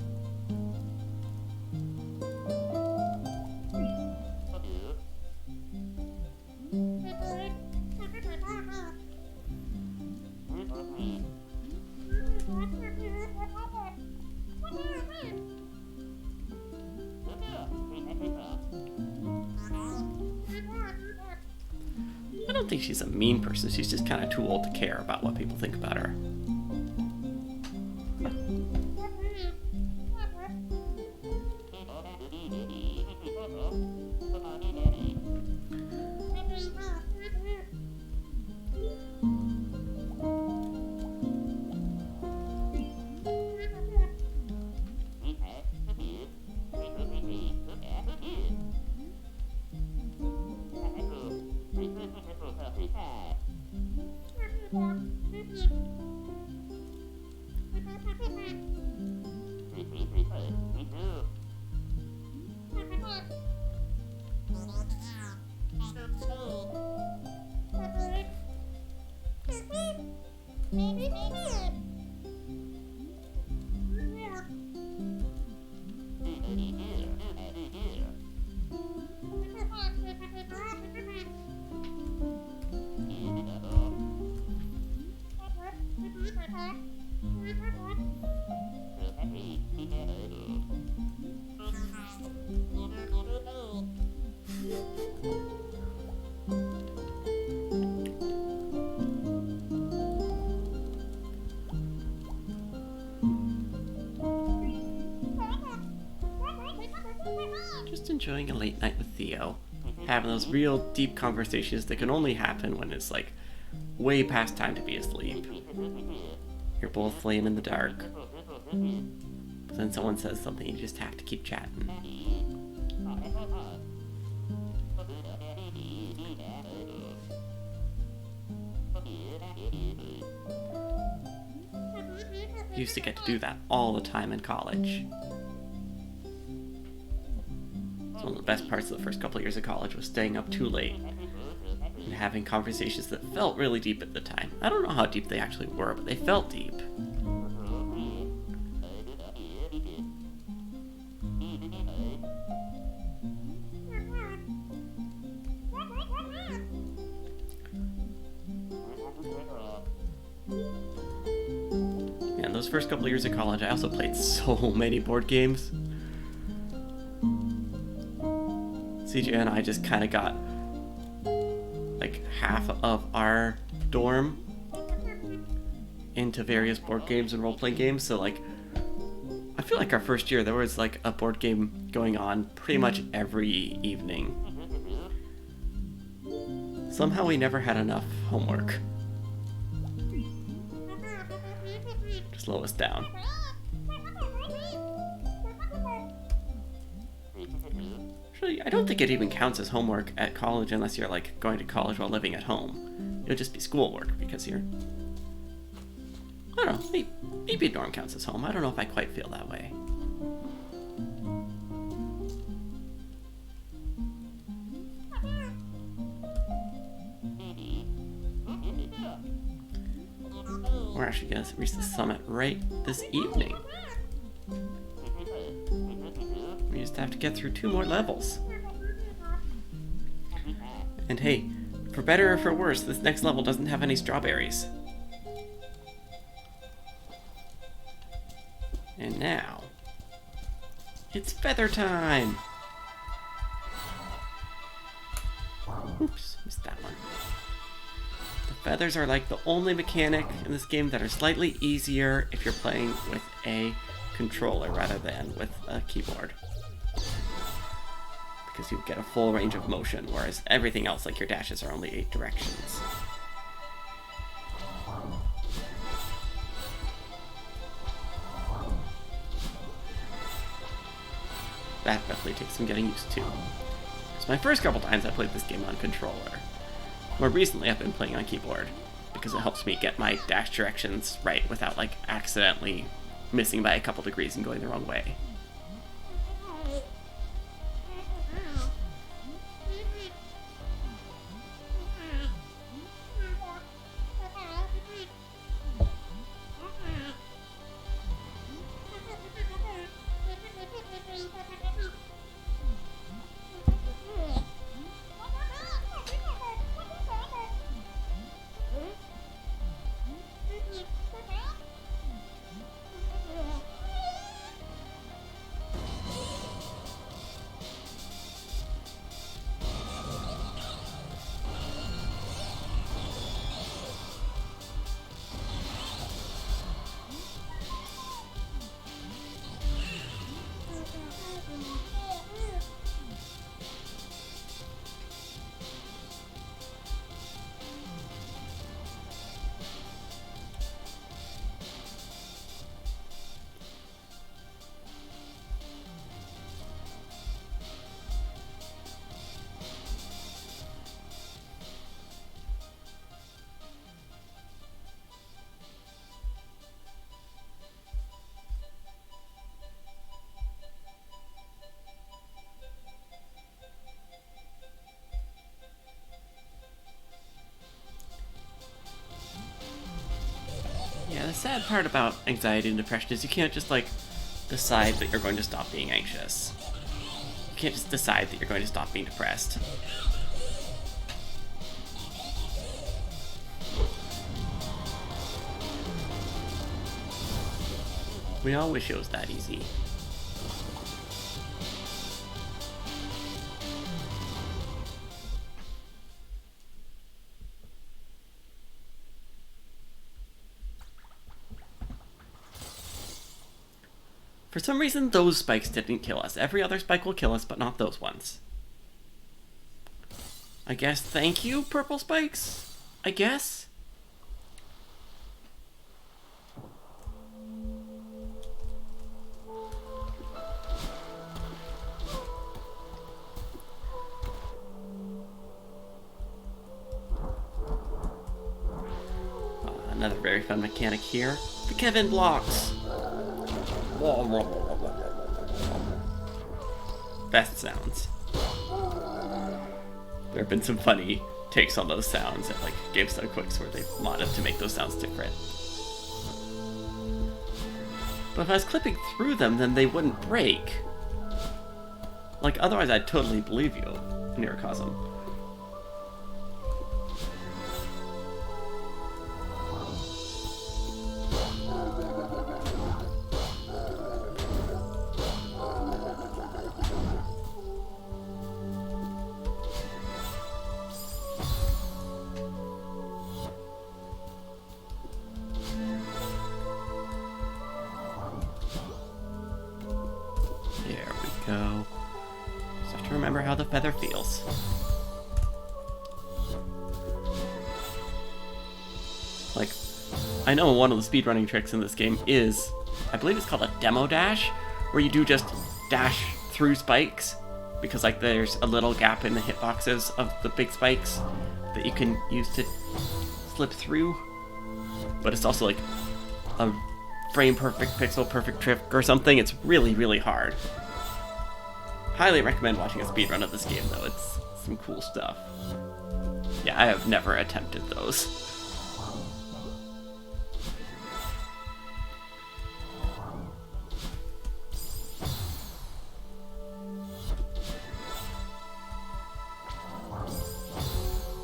I don't think she's a mean person, she's just kind of too old to care about what people think about her. Just enjoying a late night with Theo. Having those real deep conversations that can only happen when it's like way past time to be asleep. You're both laying in the dark. But then someone says something, you just have to keep chatting. Used to get to do that all the time in college. It's one of the best parts of the first couple of years of college was staying up too late and having conversations that felt really deep at the time. I don't know how deep they actually were, but they felt deep. And those first couple of years of college, I also played so many board games. CJ and I just kind of got like half of our dorm into various board games and role-playing games. So like, I feel like our first year there was like a board game going on pretty much every evening. Somehow we never had enough homework. Just slow us down. Actually, I don't think it even counts as homework at college unless you're like going to college while living at home. It'll just be schoolwork because you're... I don't know, maybe a dorm counts as home. I don't know if I quite feel that way. We're actually going to reach the summit right this evening. We just have to get through 2 more levels. And hey, for better or for worse, this next level doesn't have any strawberries. And now, it's feather time! Oops, missed that one. The feathers are like the only mechanic in this game that are slightly easier if you're playing with a controller rather than with a keyboard. Because you get a full range of motion, whereas everything else, like your dashes, are only 8 directions. That definitely takes some getting used to. It's my first couple times I played this game on controller. More recently I've been playing on keyboard, because it helps me get my dash directions right without like accidentally missing by a couple degrees and going the wrong way. Yeah, the sad part about anxiety and depression is you can't just, like, decide that you're going to stop being anxious. You can't just decide that you're going to stop being depressed. We all wish it was that easy. For some reason, those spikes didn't kill us. Every other spike will kill us, but not those ones. I guess thank you, purple spikes? I guess? Another very fun mechanic here. The Kevin blocks. Best sounds. There have been some funny takes on those sounds at like GameStop Quicks where they've modded to make those sounds different. But if I was clipping through them, then they wouldn't break. Like, otherwise I'd totally believe you, Neurocosm. Go. Just have to remember how the feather feels. Like, I know one of the speedrunning tricks in this game is, I believe it's called a demo dash, where you do just dash through spikes, because like there's a little gap in the hitboxes of the big spikes that you can use to slip through. But it's also like a frame perfect, pixel perfect trick or something. It's really, really hard. Highly recommend watching a speedrun of this game, though. It's some cool stuff. Yeah, I have never attempted those.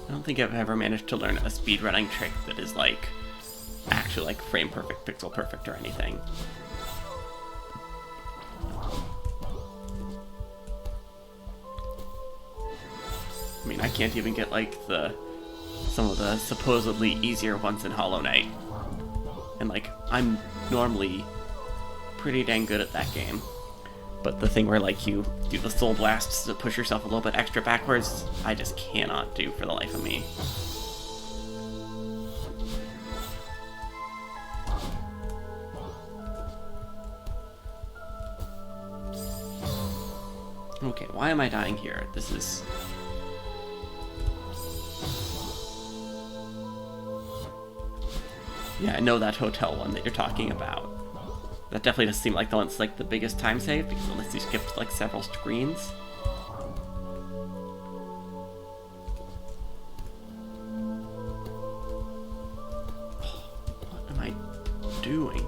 I don't think I've ever managed to learn a speedrunning trick that is like actually like frame perfect, pixel perfect, or anything. I mean, I can't even get like some of the supposedly easier ones in Hollow Knight. And like, I'm normally pretty dang good at that game. But the thing where like you do the soul blasts to push yourself a little bit extra backwards, I just cannot do for the life of me. Okay, why am I dying here? This is... Yeah, I know that hotel one that you're talking about. That definitely does seem like the one that's like the biggest time save, because it lets you skip like several screens. What am I doing?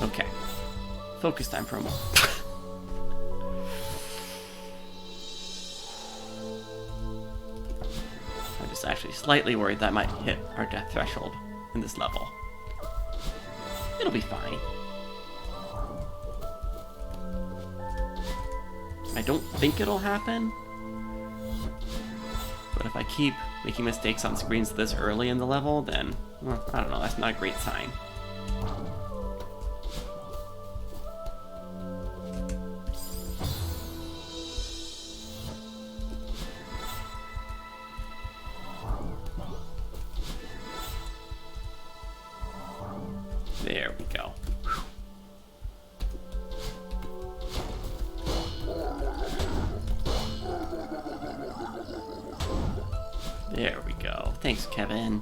Okay. Focus time for a moment. I'm just actually slightly worried that I might hit our death threshold in this level. It'll be fine. I don't think it'll happen, but if I keep making mistakes on screens this early in the level, then, well, I don't know, that's not a great sign. There we go. There we go. Thanks, Kevin.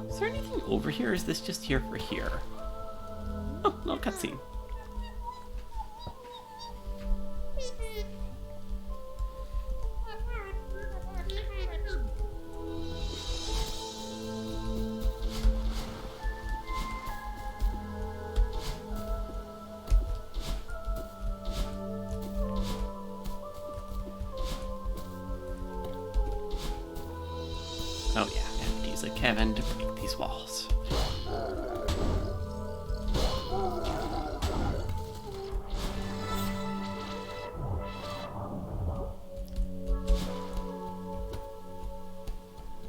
Is there anything over here, or is this just here for here? Oh, little cutscene. Oh yeah, I have to use a Kevin to break these walls.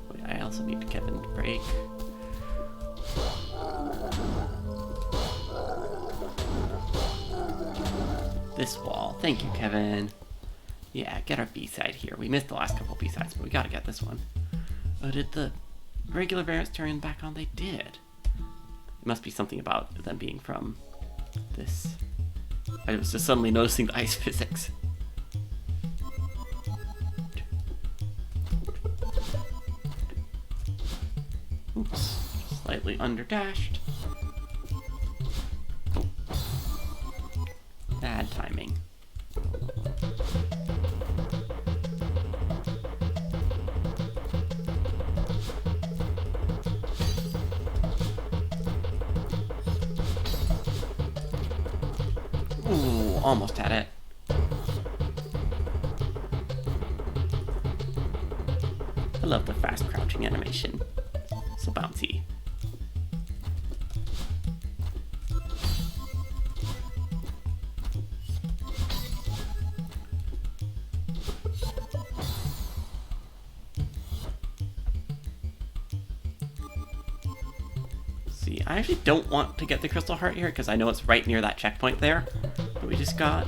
Wait, I also need Kevin to break. This wall. Thank you, Kevin. Yeah, get our B-side here. We missed the last couple B-sides, but we gotta get this one. Oh, did the regular variants turn back on? They did. It must be something about them being from this. I was just suddenly noticing the ice physics. Oops. Slightly underdashed. Oh. Bad timing. Ooh, almost had it. I love the fast crouching animation. So bouncy. See, I actually don't want to get the crystal heart here because I know it's right near that checkpoint there that we just got.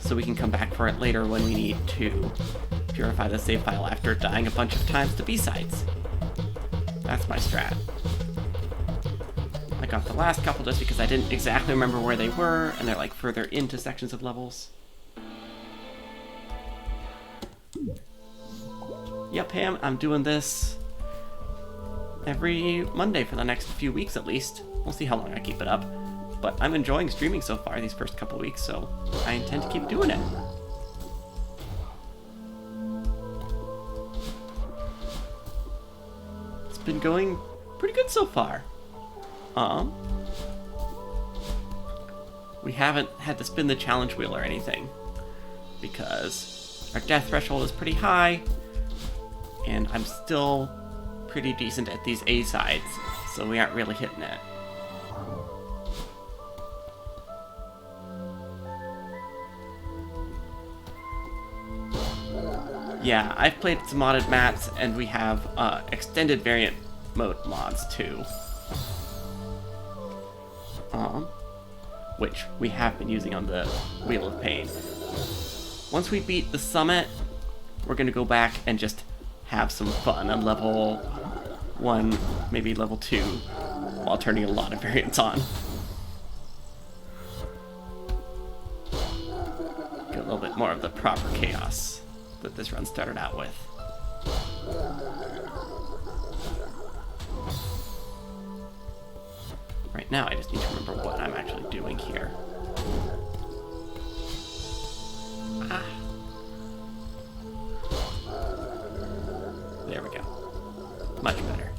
So we can come back for it later when we need to purify the save file after dying a bunch of times to B-sides. That's my strat. I got the last couple just because I didn't exactly remember where they were, and they're like further into sections of levels. Yep, Pam, I'm doing this every Monday for the next few weeks at least. We'll see how long I keep it up. But I'm enjoying streaming so far these first couple weeks, so I intend to keep doing it. It's been going pretty good so far. We haven't had to spin the challenge wheel or anything because our death threshold is pretty high, and I'm still pretty decent at these A-sides, so we aren't really hitting it. Yeah, I've played some modded maps, and we have extended variant mode mods too. Which we have been using on the Wheel of Pain. Once we beat the summit, we're gonna go back and just have some fun on level 1, maybe level 2, while turning a lot of variants on. Get a little bit more of the proper chaos that this run started out with. Right now, I just need to remember what I'm actually doing here. Ah. There we go. Much better.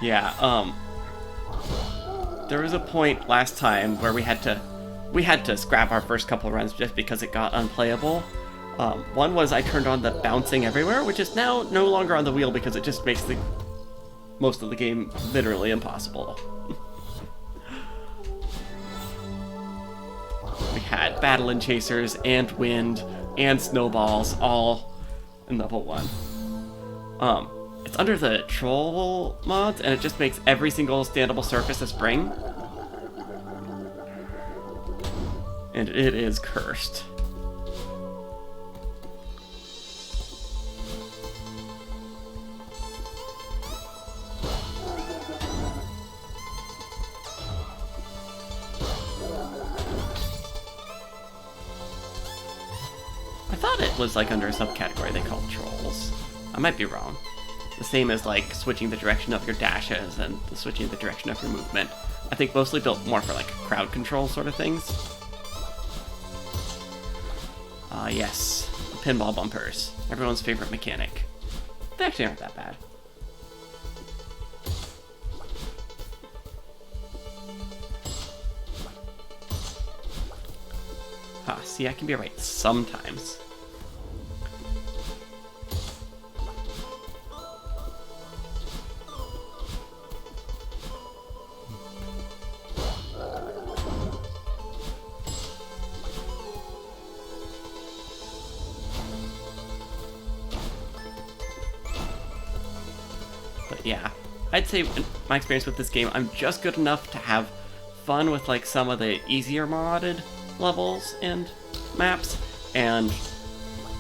Yeah, there was a point last time where we had to scrap our first couple runs just because it got unplayable. One was I turned on the bouncing everywhere, which is now no longer on the wheel because it just makes most of the game literally impossible. We had battle and chasers and wind and snowballs all in level 1. It's under the troll mods, and it just makes every single standable surface a spring. And it is cursed. I thought it was like under a subcategory they called trolls. I might be wrong. The same as like switching the direction of your dashes and the switching the direction of your movement. I think mostly built more for like crowd control sort of things. Yes, the pinball bumpers. Everyone's favorite mechanic. They actually aren't that bad. See, I can be right sometimes. But yeah, I'd say in my experience with this game, I'm just good enough to have fun with like some of the easier modded levels and maps, and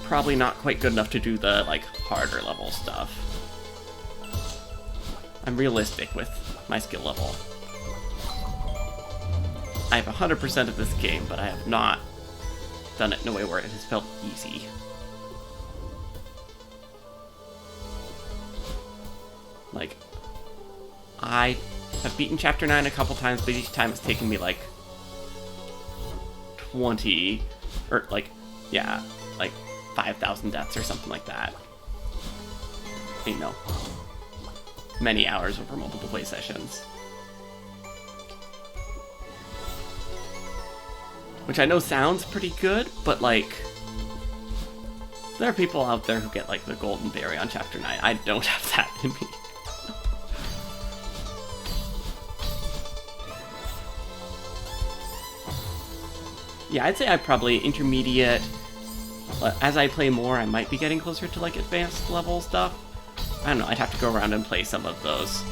probably not quite good enough to do the like harder level stuff. I'm realistic with my skill level. I have 100% of this game, but I have not done it in a way where it has felt easy. Like, I have beaten Chapter 9 a couple times, but each time it's taken me like 20, or like, yeah, like 5,000 deaths or something like that. You know, many hours over multiple play sessions. Which I know sounds pretty good, but like, there are people out there who get like the golden berry on Chapter 9. I don't have that in me. Yeah, I'd say I'm probably intermediate. As I play more, I might be getting closer to like advanced level stuff. I don't know, I'd have to go around and play some of those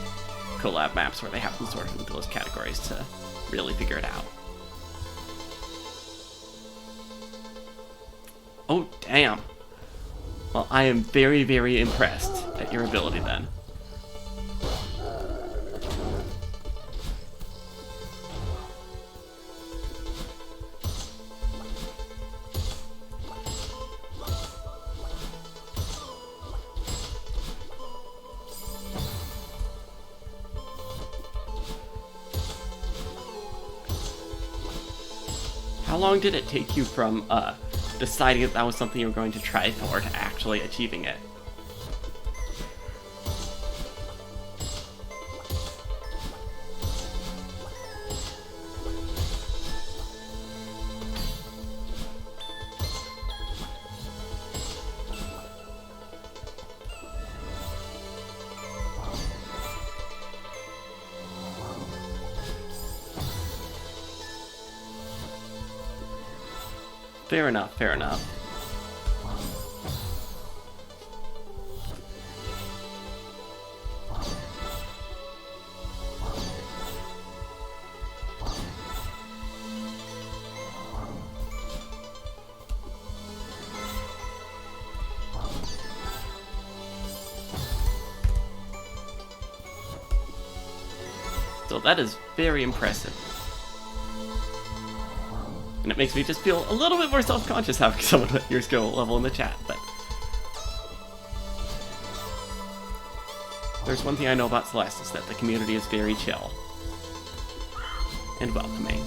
collab maps where they have them sorted into those categories to really figure it out. Oh, damn. Well, I am very, very impressed at your ability then. How long did it take you from deciding that that was something you were going to try for to actually achieving it? Fair enough, fair enough. So that is very impressive. And it makes me just feel a little bit more self-conscious having someone at your skill level in the chat, but there's one thing I know about Celeste, is that the community is very chill and welcoming.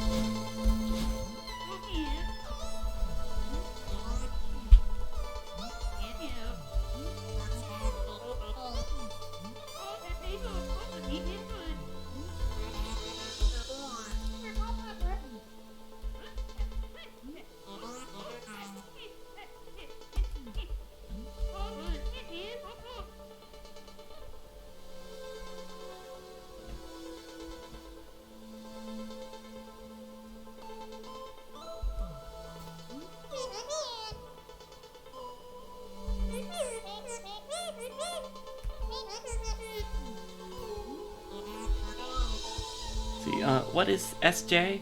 See, what is SJ?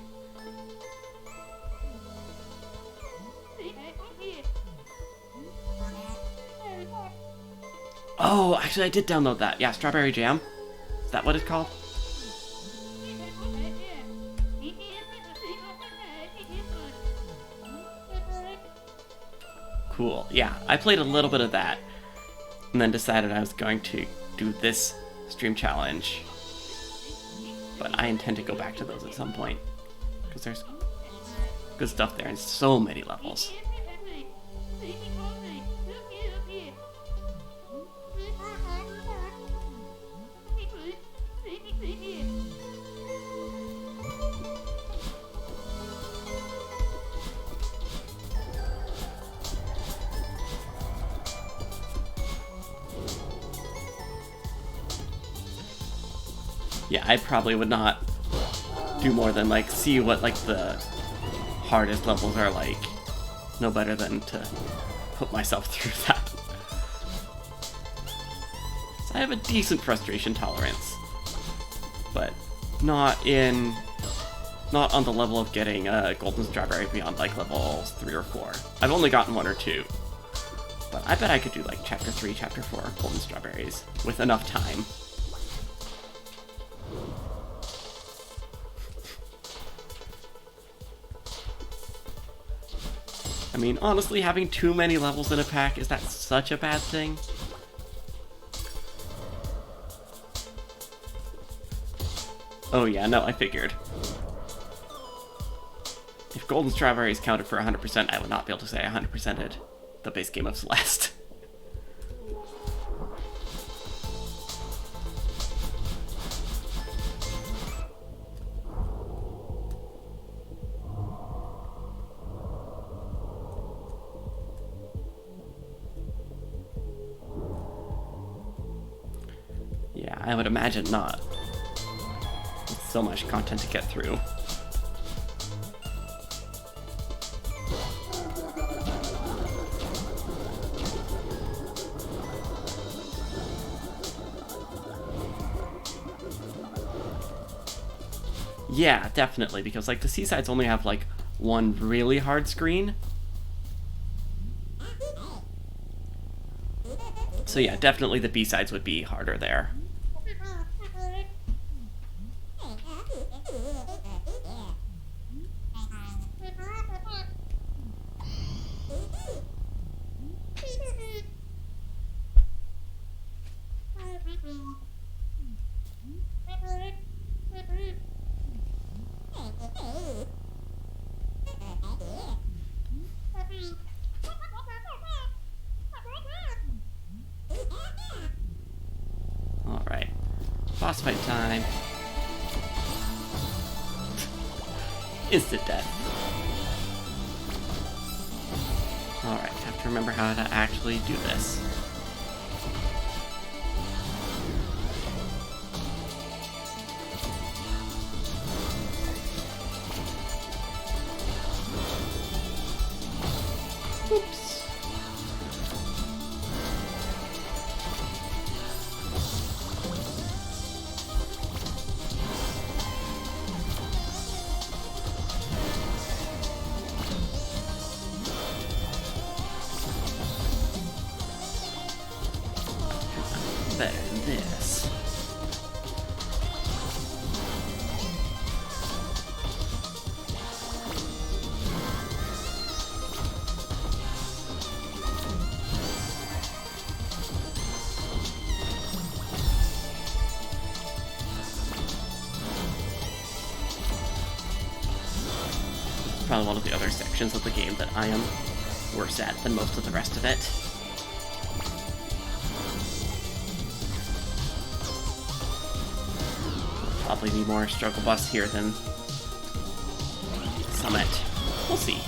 Oh, actually I did download that. Yeah, Strawberry Jam. Is that what it's called? Cool. Yeah, I played a little bit of that and then decided I was going to do this stream challenge. But I intend to go back to those at some point because there's good stuff there and so many levels. Yeah, I probably would not do more than like see what like the hardest levels are like. No better than to put myself through that. So I have a decent frustration tolerance, but not on the level of getting Golden Strawberry beyond like levels 3 or 4. I've only gotten 1 or 2, but I bet I could do like chapter 3, chapter 4 Golden Strawberries with enough time. I mean, honestly, having too many levels in a pack, is that such a bad thing? Oh yeah, no, I figured. If Golden Strawberries counted for 100%, I would not be able to say I 100%ed the base game of Celeste. Yeah, I would imagine not. With so much content to get through. Yeah, definitely, because like the C-sides only have like one really hard screen. So yeah, definitely the B-sides would be harder there. Alright, boss fight time. Instant death. Alright, have to remember how to actually do this. Oops. Better than this. Probably one of the other sections of the game that I am worse at than most of the rest of it. Probably be more struggle bus here than Summit. We'll see.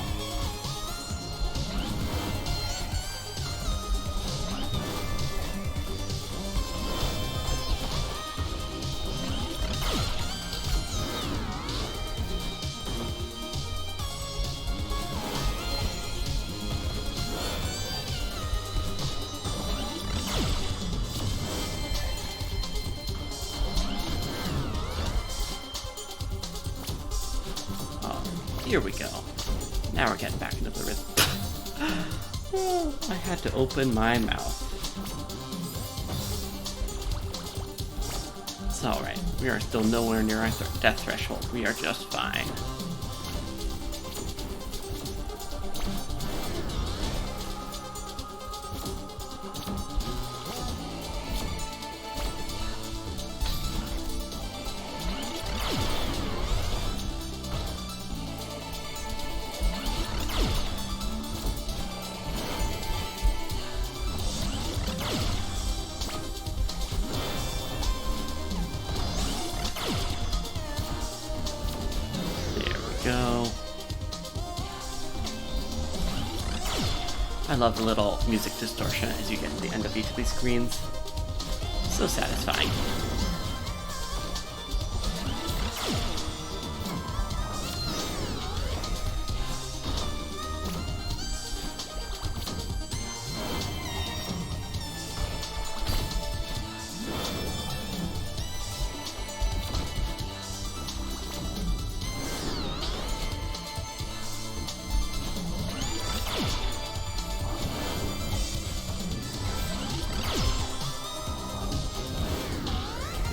Here we go. Now we're getting back into the rhythm. Oh, I had to open my mouth. It's alright. We are still nowhere near our death threshold. We are just fine. Go. I love the little music distortion as you get to the end of each of these screens. So satisfying.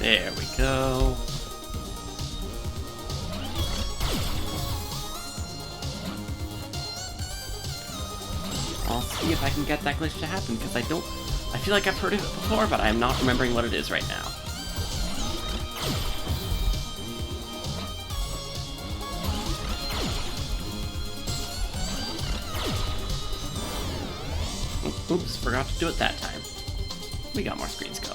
There we go. I'll see if I can get that glitch to happen, because I feel like I've heard of it before, but I'm not remembering what it is right now. Oops, forgot to do it that time. We got more screens go.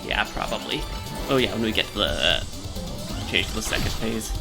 Yeah, probably. Oh yeah, when we get to the change to the second phase.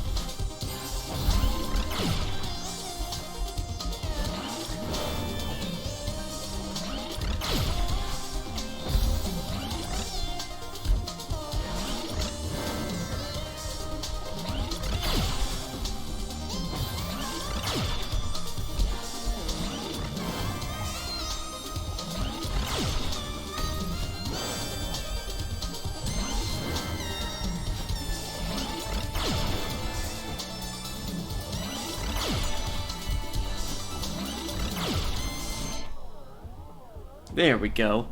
There we go.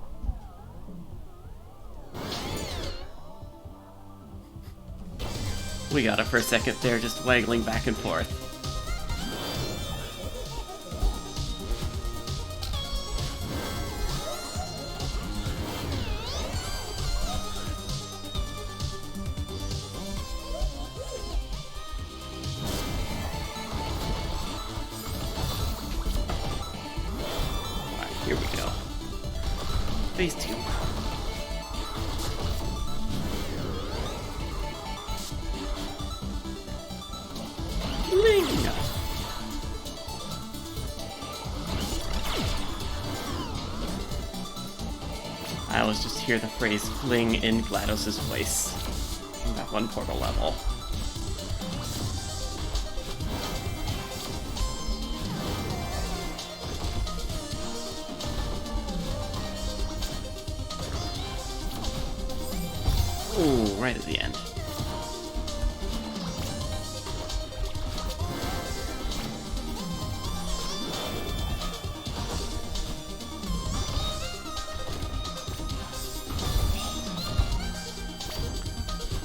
We got it for a second there, just waggling back and forth. Alright, here we go. Phase 2. Ling! I always just hear the phrase fling in GLaDOS's voice from that one portal level. Ooh, right at the end.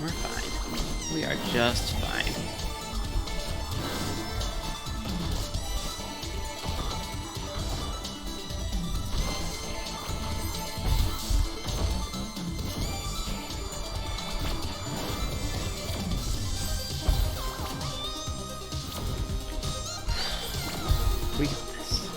We're fine. We are just fine. We got this.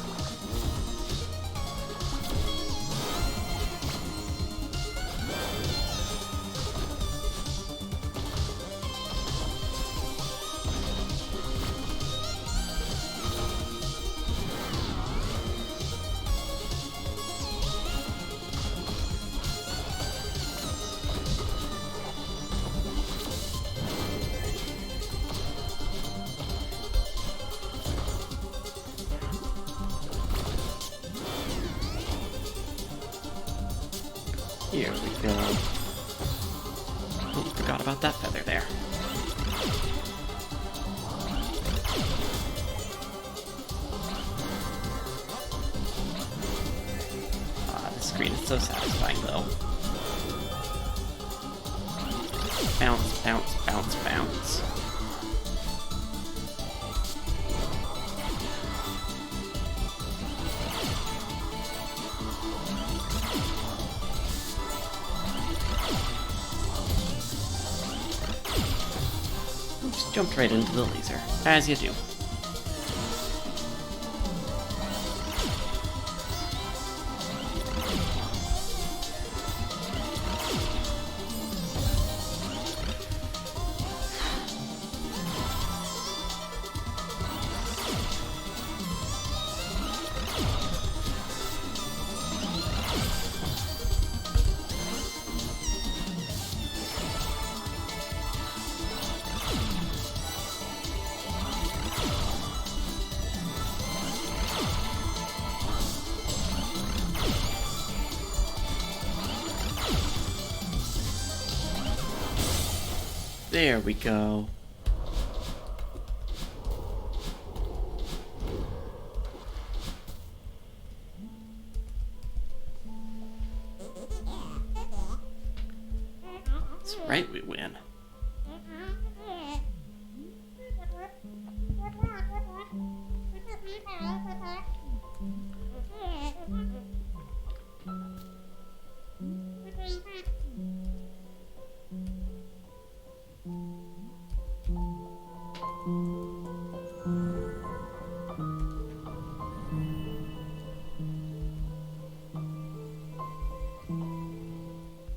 Here we go. Oh, forgot about that feather there. The screen is so satisfying, though. Bounce, bounce, bounce, bounce. Just jumped right into the laser, as you do. There we go. That's right, we win.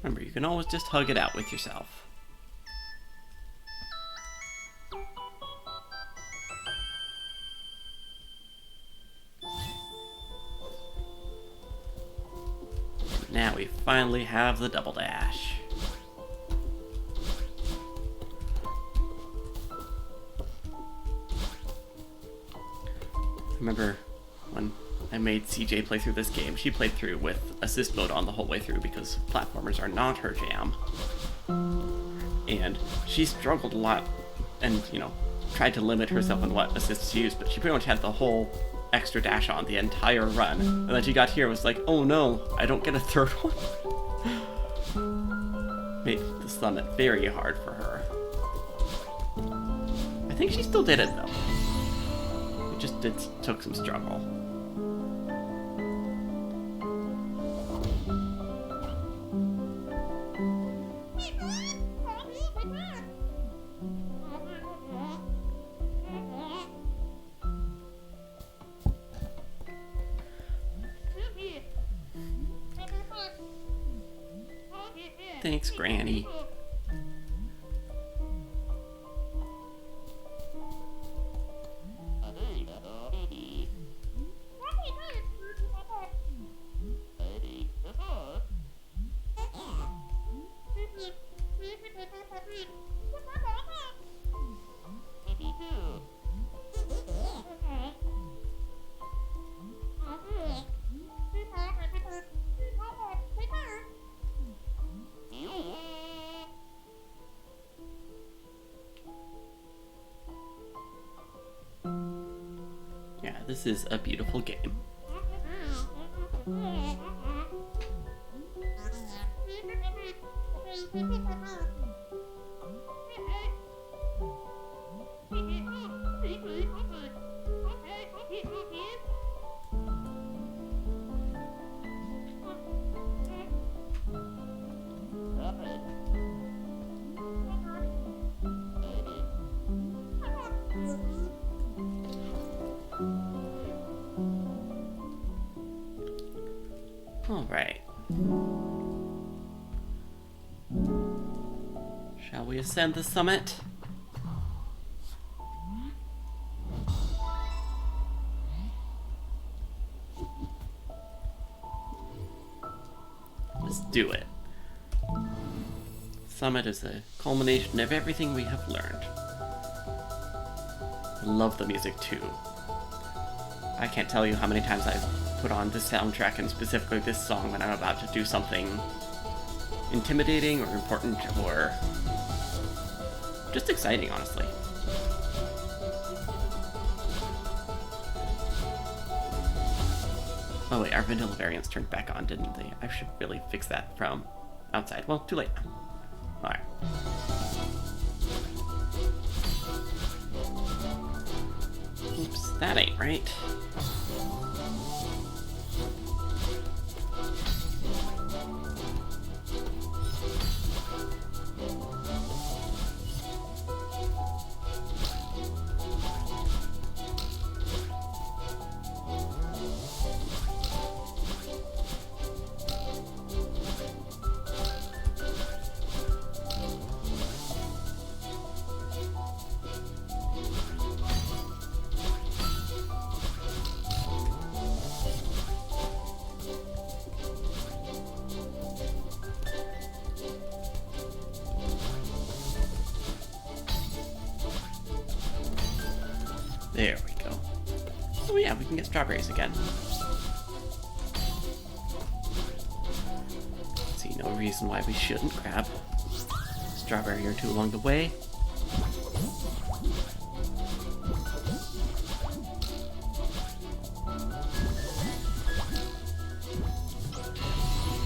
Remember, you can always just hug it out with yourself. Now we finally have the double dash. Remember when I made CJ play through this game, she played through with assist mode on the whole way through because platformers are not her jam. And she struggled a lot and, tried to limit herself on what assists she used, but she pretty much had the whole extra dash on the entire run. And then she got here and was like, oh no, I don't get a third one. Made the summit very hard for her. I think she still did it though. It just took some struggle. Thanks, Granny. Yeah, this is a beautiful game. Alright. Shall we ascend the summit? Let's do it. Summit is the culmination of everything we have learned. I love the music too. I can't tell you how many times I've put on this soundtrack and specifically this song when I'm about to do something intimidating or important or just exciting, honestly. Oh wait, our vanilla variants turned back on, didn't they? I should really fix that from outside. Well, too late. Alright. Oops, that ain't right. There we go. Oh yeah, we can get strawberries again. See no reason why we shouldn't grab a strawberry or two along the way.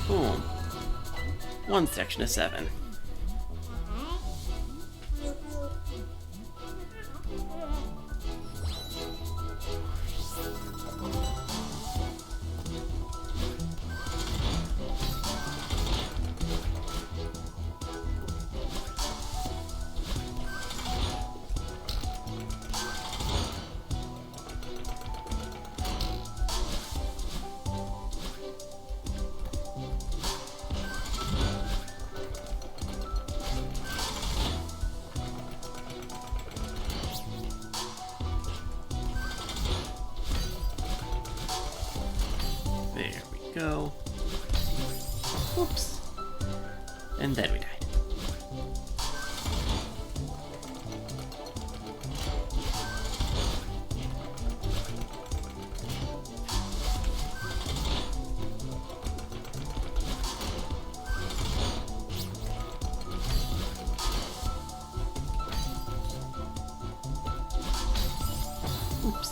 Boom. One section of 7. There we go. Oops. And then we died. Oops.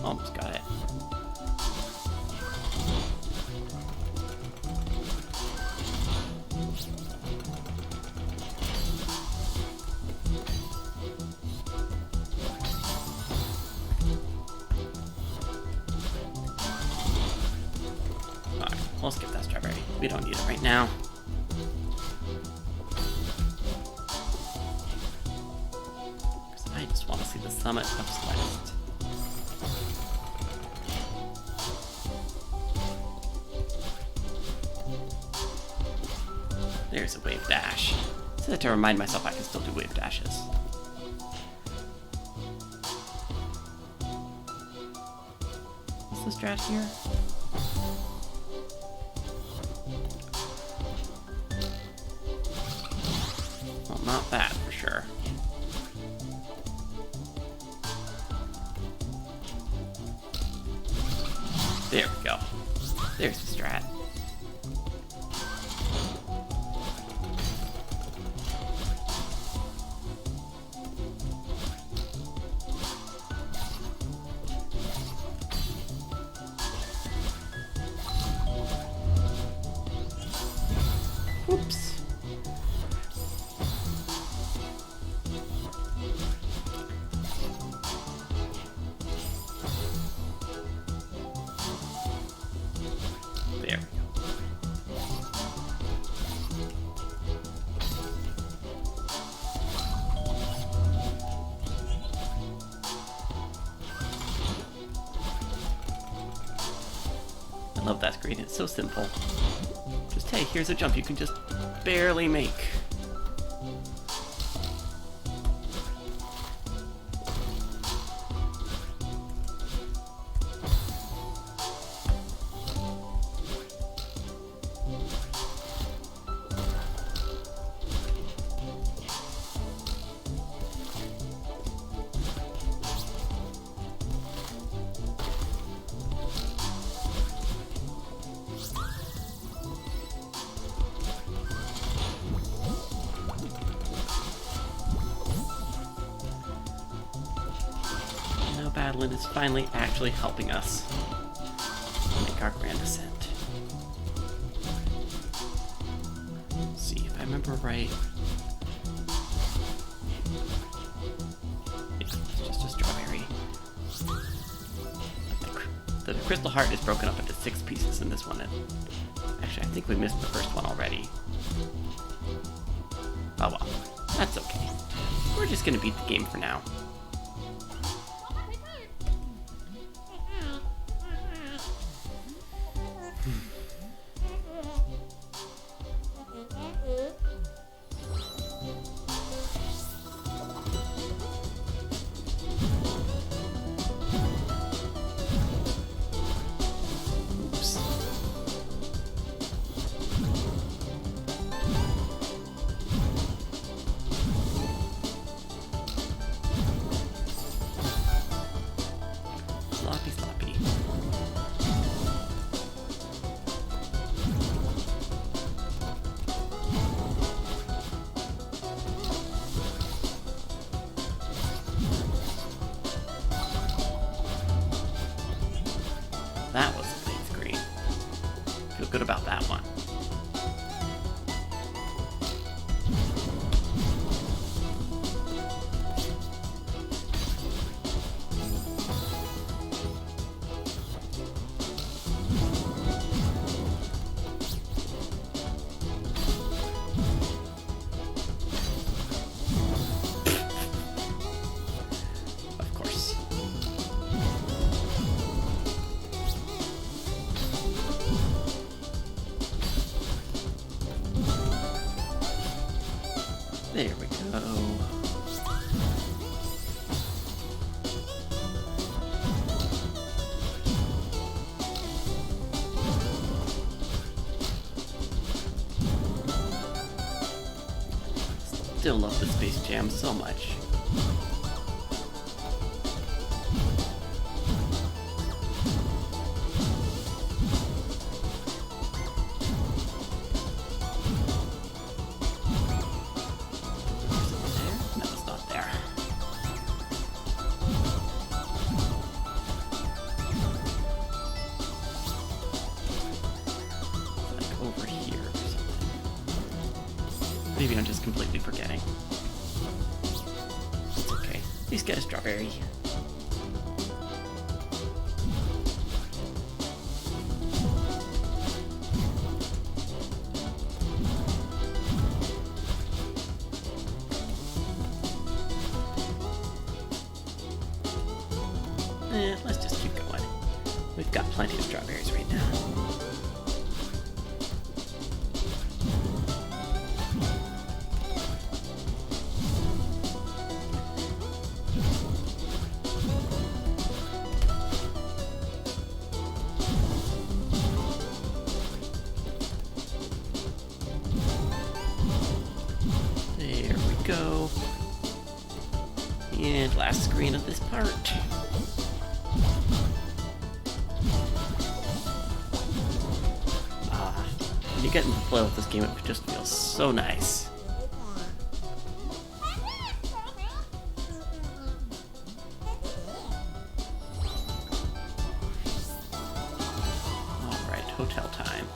Almost got it. Alright, we'll skip that strawberry. We don't need it right now. Because I just want to see the summit of Celeste. There's a wave dash. So that to remind myself I can still do wave dashes. What's the strat here? Well, not that for sure. There we go. There's the strat. Oops. There we go. I love that screen. It's so simple. Just, hey, here's a jump you can just barely make. Madeline is finally actually helping us make our grand ascent. Let's see if I remember right. It's just a strawberry. The crystal heart is broken up into 6 pieces in this one. Actually, I think we missed the first one already. Oh well, that's okay. We're just gonna beat the game for now. Sloppy. That was a clean screen. Feel good about that one. Of course. There we go. Still love the Space Jam so much. No, it's not there. Like over here or something. Maybe I'm just completely forgetting. It's okay. Please get a strawberry. Let's just keep going. We've got plenty of strawberries right now. There we go. And last screen of this part. When you get into the flow with this game, it just feels so nice. Alright, hotel time.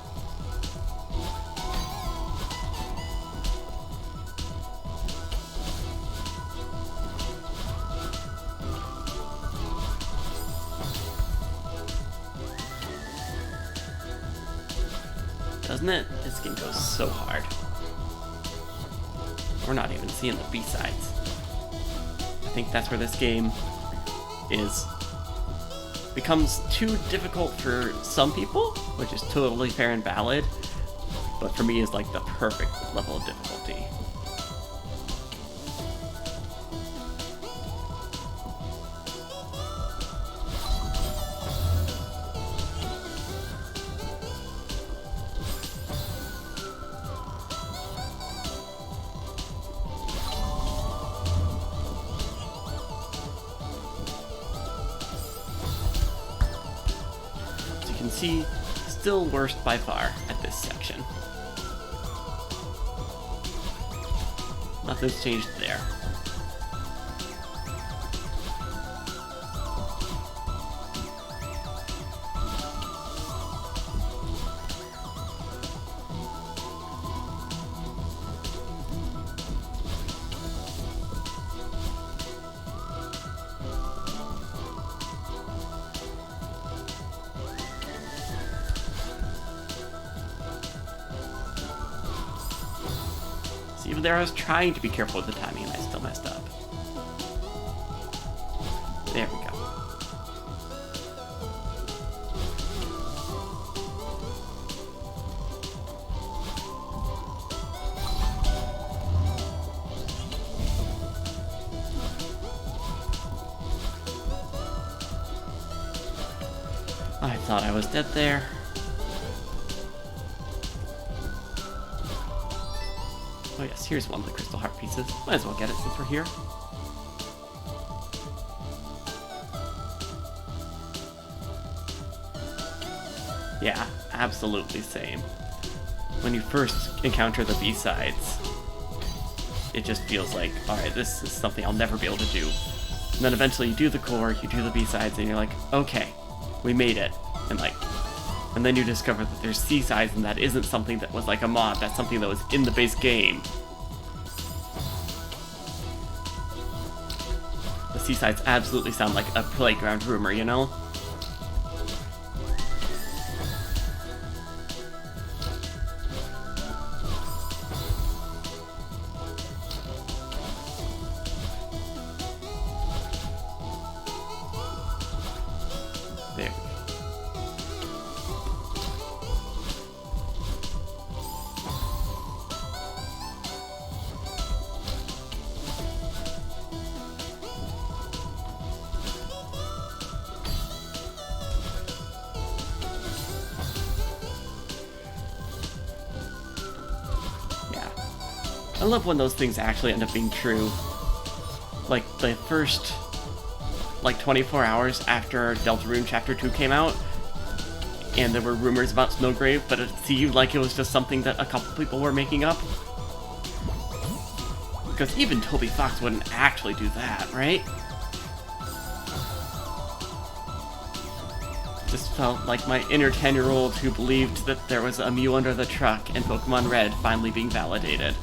Doesn't it? This game goes so hard. We're not even seeing the B-sides. I think that's where this game becomes too difficult for some people, which is totally fair and valid, but for me is like the perfect level of difficulty. You can see, still worst by far at this section. Nothing's changed there. there I was trying to be careful with the timing and I still messed up. There we go. I thought I was dead there. Oh yes, here's one of the crystal heart pieces. Might as well get it since we're here. Yeah, absolutely same. When you first encounter the B-sides, it just feels like, alright, this is something I'll never be able to do. And then eventually you do the core, you do the B-sides, and you're like, okay, we made it. And then you discover that there's C-sides, and that isn't something that was like a mod, that's something that was in the base game. The C-sides absolutely sound like a playground rumor, you know? There. Yeah. I love when those things actually end up being true. Like, the first 24 hours after Deltarune Chapter 2 came out, and there were rumors about Snowgrave, but it seemed like it was just something that a couple people were making up. Because even Toby Fox wouldn't actually do that, right? Just felt like my inner 10-year-old who believed that there was a Mew under the truck and Pokemon Red finally being validated.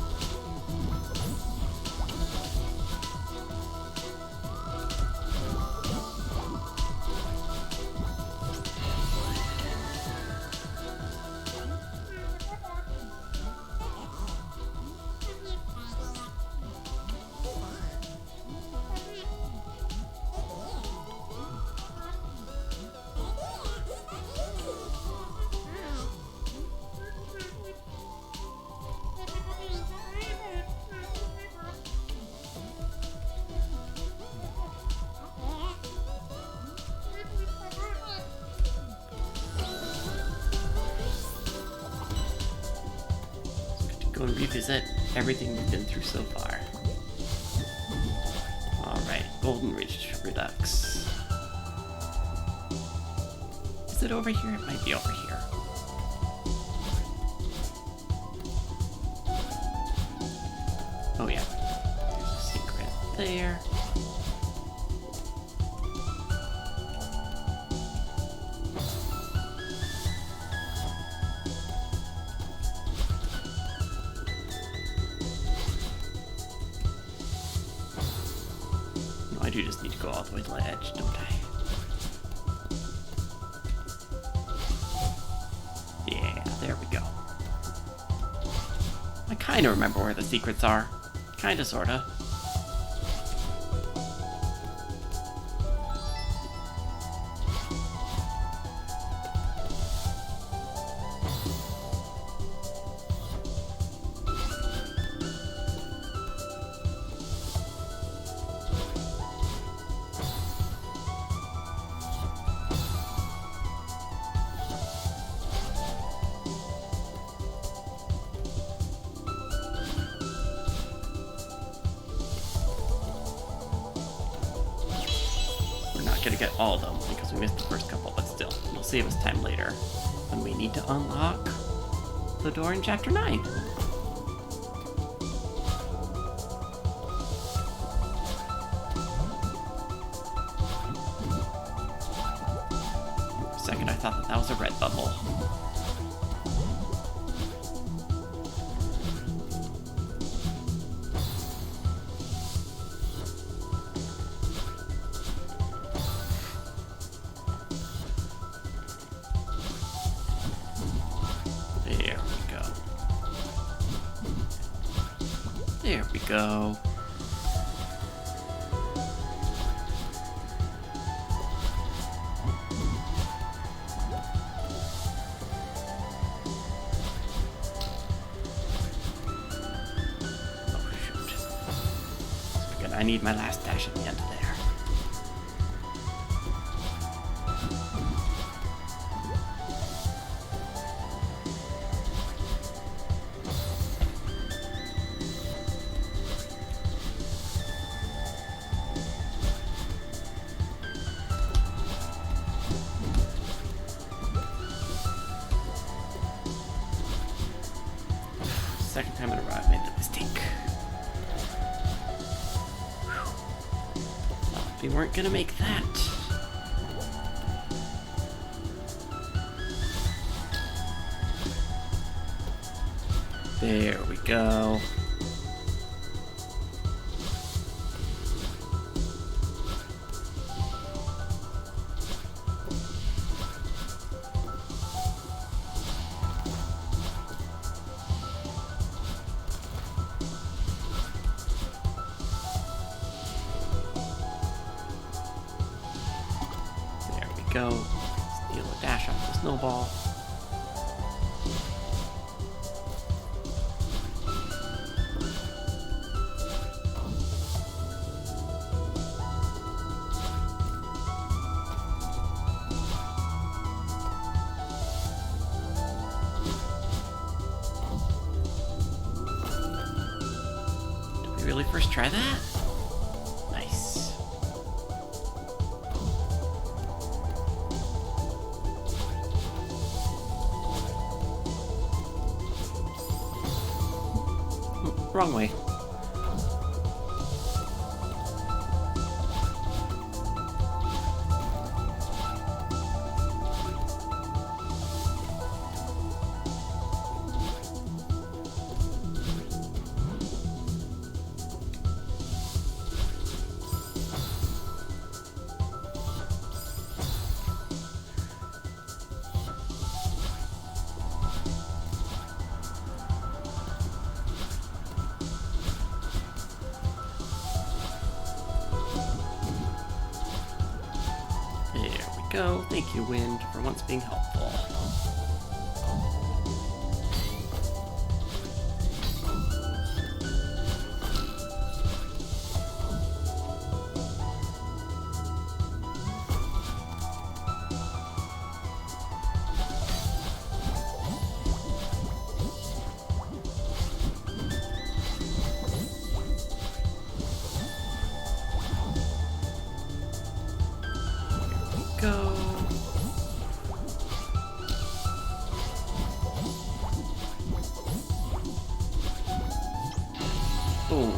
Go and revisit everything we've been through so far. Alright, Golden Ridge Redux. Is it over here? It might be over here. Oh yeah. There's a secret there. I do just need to go all the way to the edge, don't I? Yeah, there we go. I kinda remember where the secrets are. Kinda, sorta. Gonna get all of them because we missed the first couple, but still, it'll save us time later when we need to unlock the door in Chapter 9. For a second, I thought that was a red bubble. we go. Oh, shoot. Good. I need my last dash at the end of there. Second time in a row I made the mistake. Thought we weren't gonna make that. There we go. Go. Steal a dash off the snowball. Did we really first try that? Nice. Wrong way. Go. Thank you, Wind, for once being helpful. Go. Ooh.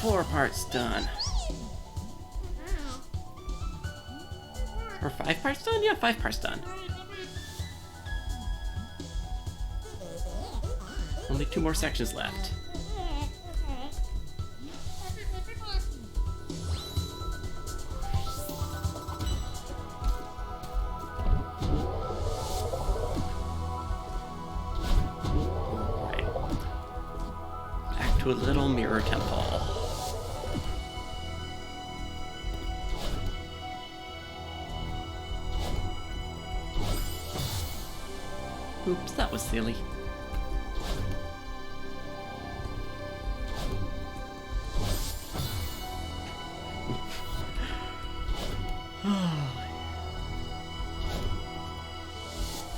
4 parts done. Or 5 parts done? Yeah, 5 parts done. Only 2 more sections left. To a little mirror temple. Oops, that was silly.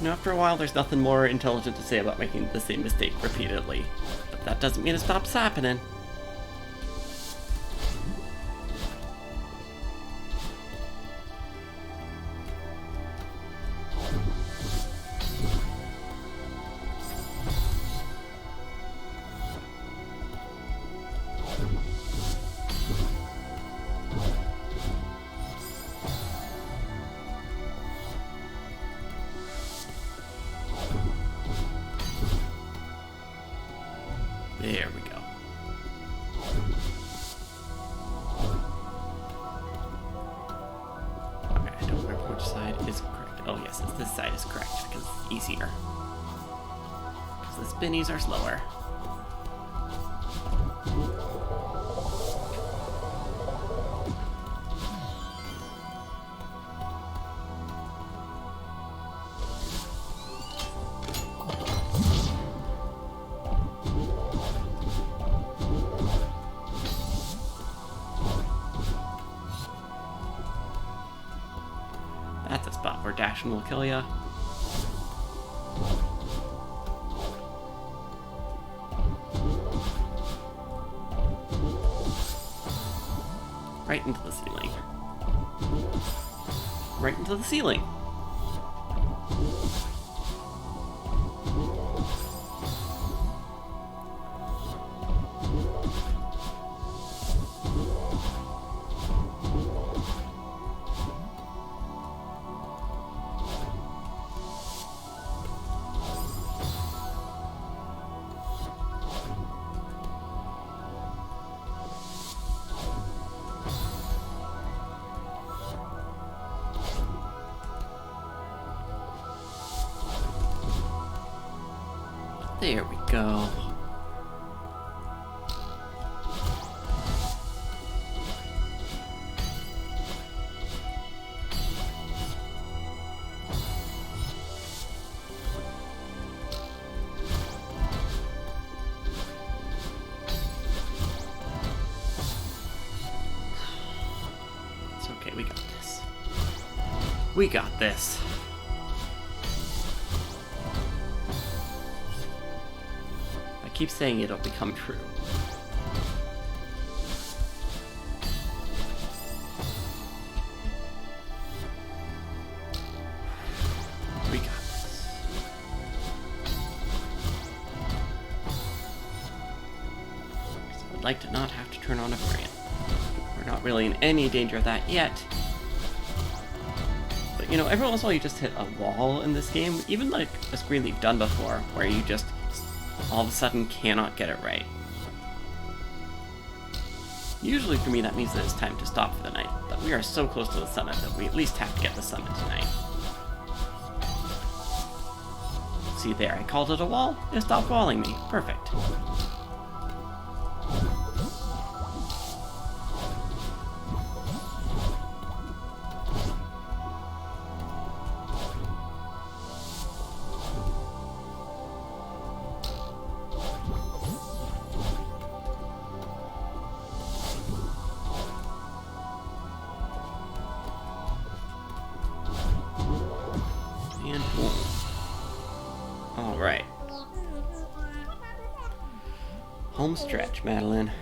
After a while, there's nothing more intelligent to say about making the same mistake repeatedly. But that doesn't mean it stops happening. There we go. Okay, I don't remember which side is correct. Oh yes, this side is correct because it's easier. Because the spinnies are slower. potion will kill ya. Right into the ceiling. Right into the ceiling. There we go. It's okay, we got this. We got this. Keep saying it'll become true. We got this. So I'd like to not have to turn on a variant. We're not really in any danger of that yet. But you know, every once in a while you just hit a wall in this game, even like a screen that you've done before, where you just all of a sudden cannot get it right. Usually for me that means that it's time to stop for the night, but we are so close to the summit that we at least have to get the summit tonight. See there, I called it a wall, it stopped walling me. Perfect. And boom. Alright. Home stretch, Madeline.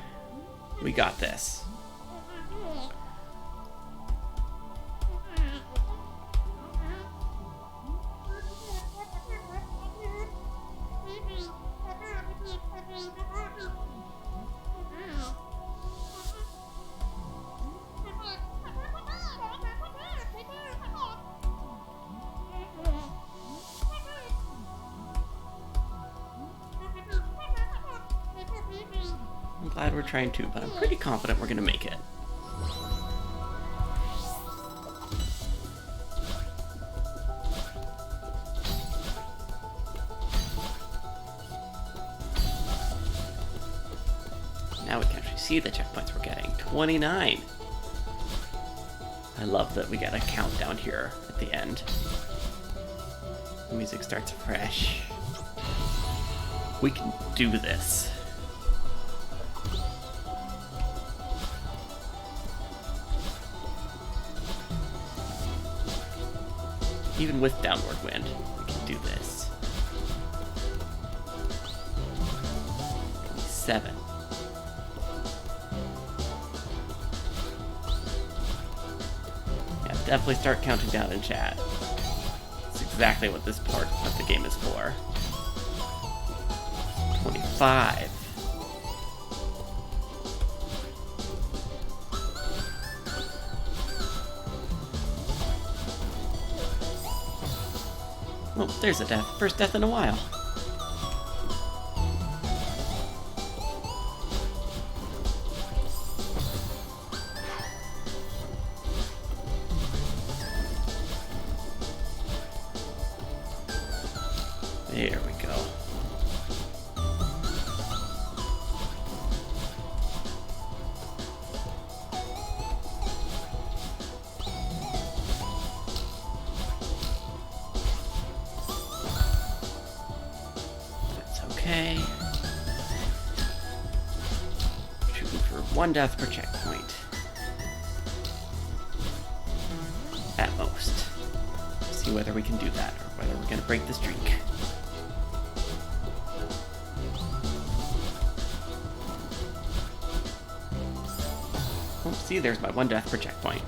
We got this. I'm glad we're trying to, but I'm pretty confident we're gonna make it. Now we can actually see the checkpoints we're getting. 29! I love that we get a countdown here at the end. The music starts fresh. We can do this. Even with downward wind, we can do this. 7. Yeah, definitely start counting down in chat. It's exactly what this part of the game is for. 25. Oh, there's a death. First death in a while. There we go. Okay. Shooting for 1 death per checkpoint. At most. See whether we can do that, or whether we're going to break the streak. Oh, see, there's my 1 death per checkpoint.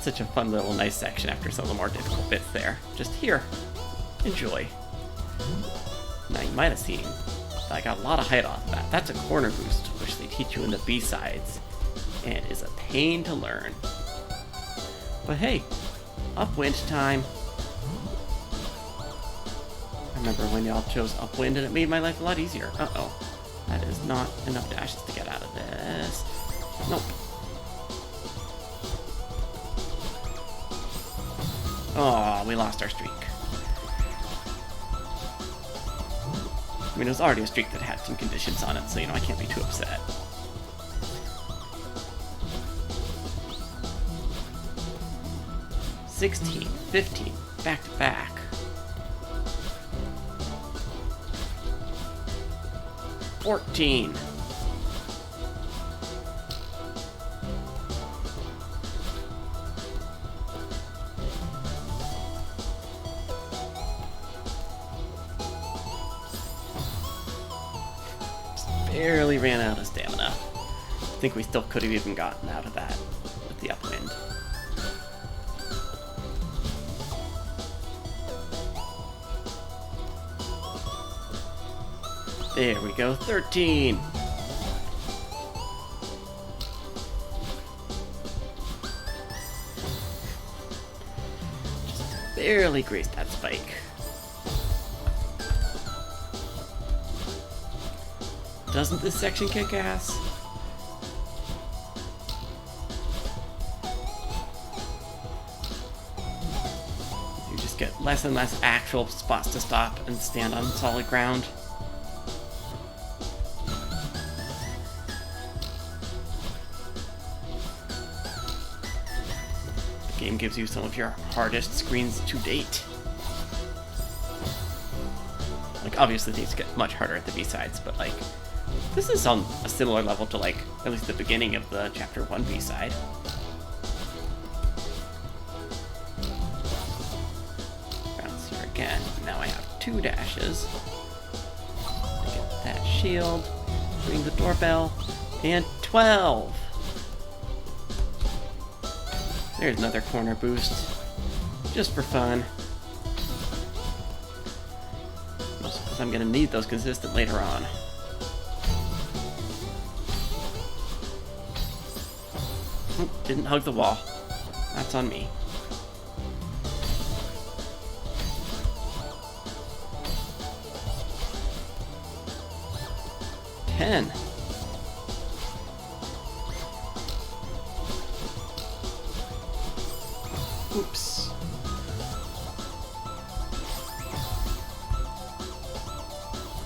Such a fun little nice section after some of the more difficult bits there. Just here. Enjoy. Now you might have seen that I got a lot of height off of that. That's a corner boost, which they teach you in the B-sides, and is a pain to learn. But hey, upwind time. I remember when y'all chose upwind and it made my life a lot easier. Uh-oh. That is not enough dashes to get out of this. Nope. Oh, we lost our streak. I mean, it was already a streak that had some conditions on it, so, I can't be too upset. $16, $15, back to back. $14. Barely ran out of stamina. I think we still could have even gotten out of that with the upwind. There we go, 13! Just barely grazed that spike. Doesn't this section kick ass? You just get less and less actual spots to stop and stand on solid ground. The game gives you some of your hardest screens to date. Like, obviously things get much harder at the B-sides, but like, this is on a similar level to, like, at least the beginning of the Chapter 1 B-side. Bounce here again. Now I have 2 dashes. Get that shield, ring the doorbell, and 12! There's another corner boost, just for fun. Mostly because I'm going to need those consistent later on. Didn't hug the wall. That's on me. $10. Oops.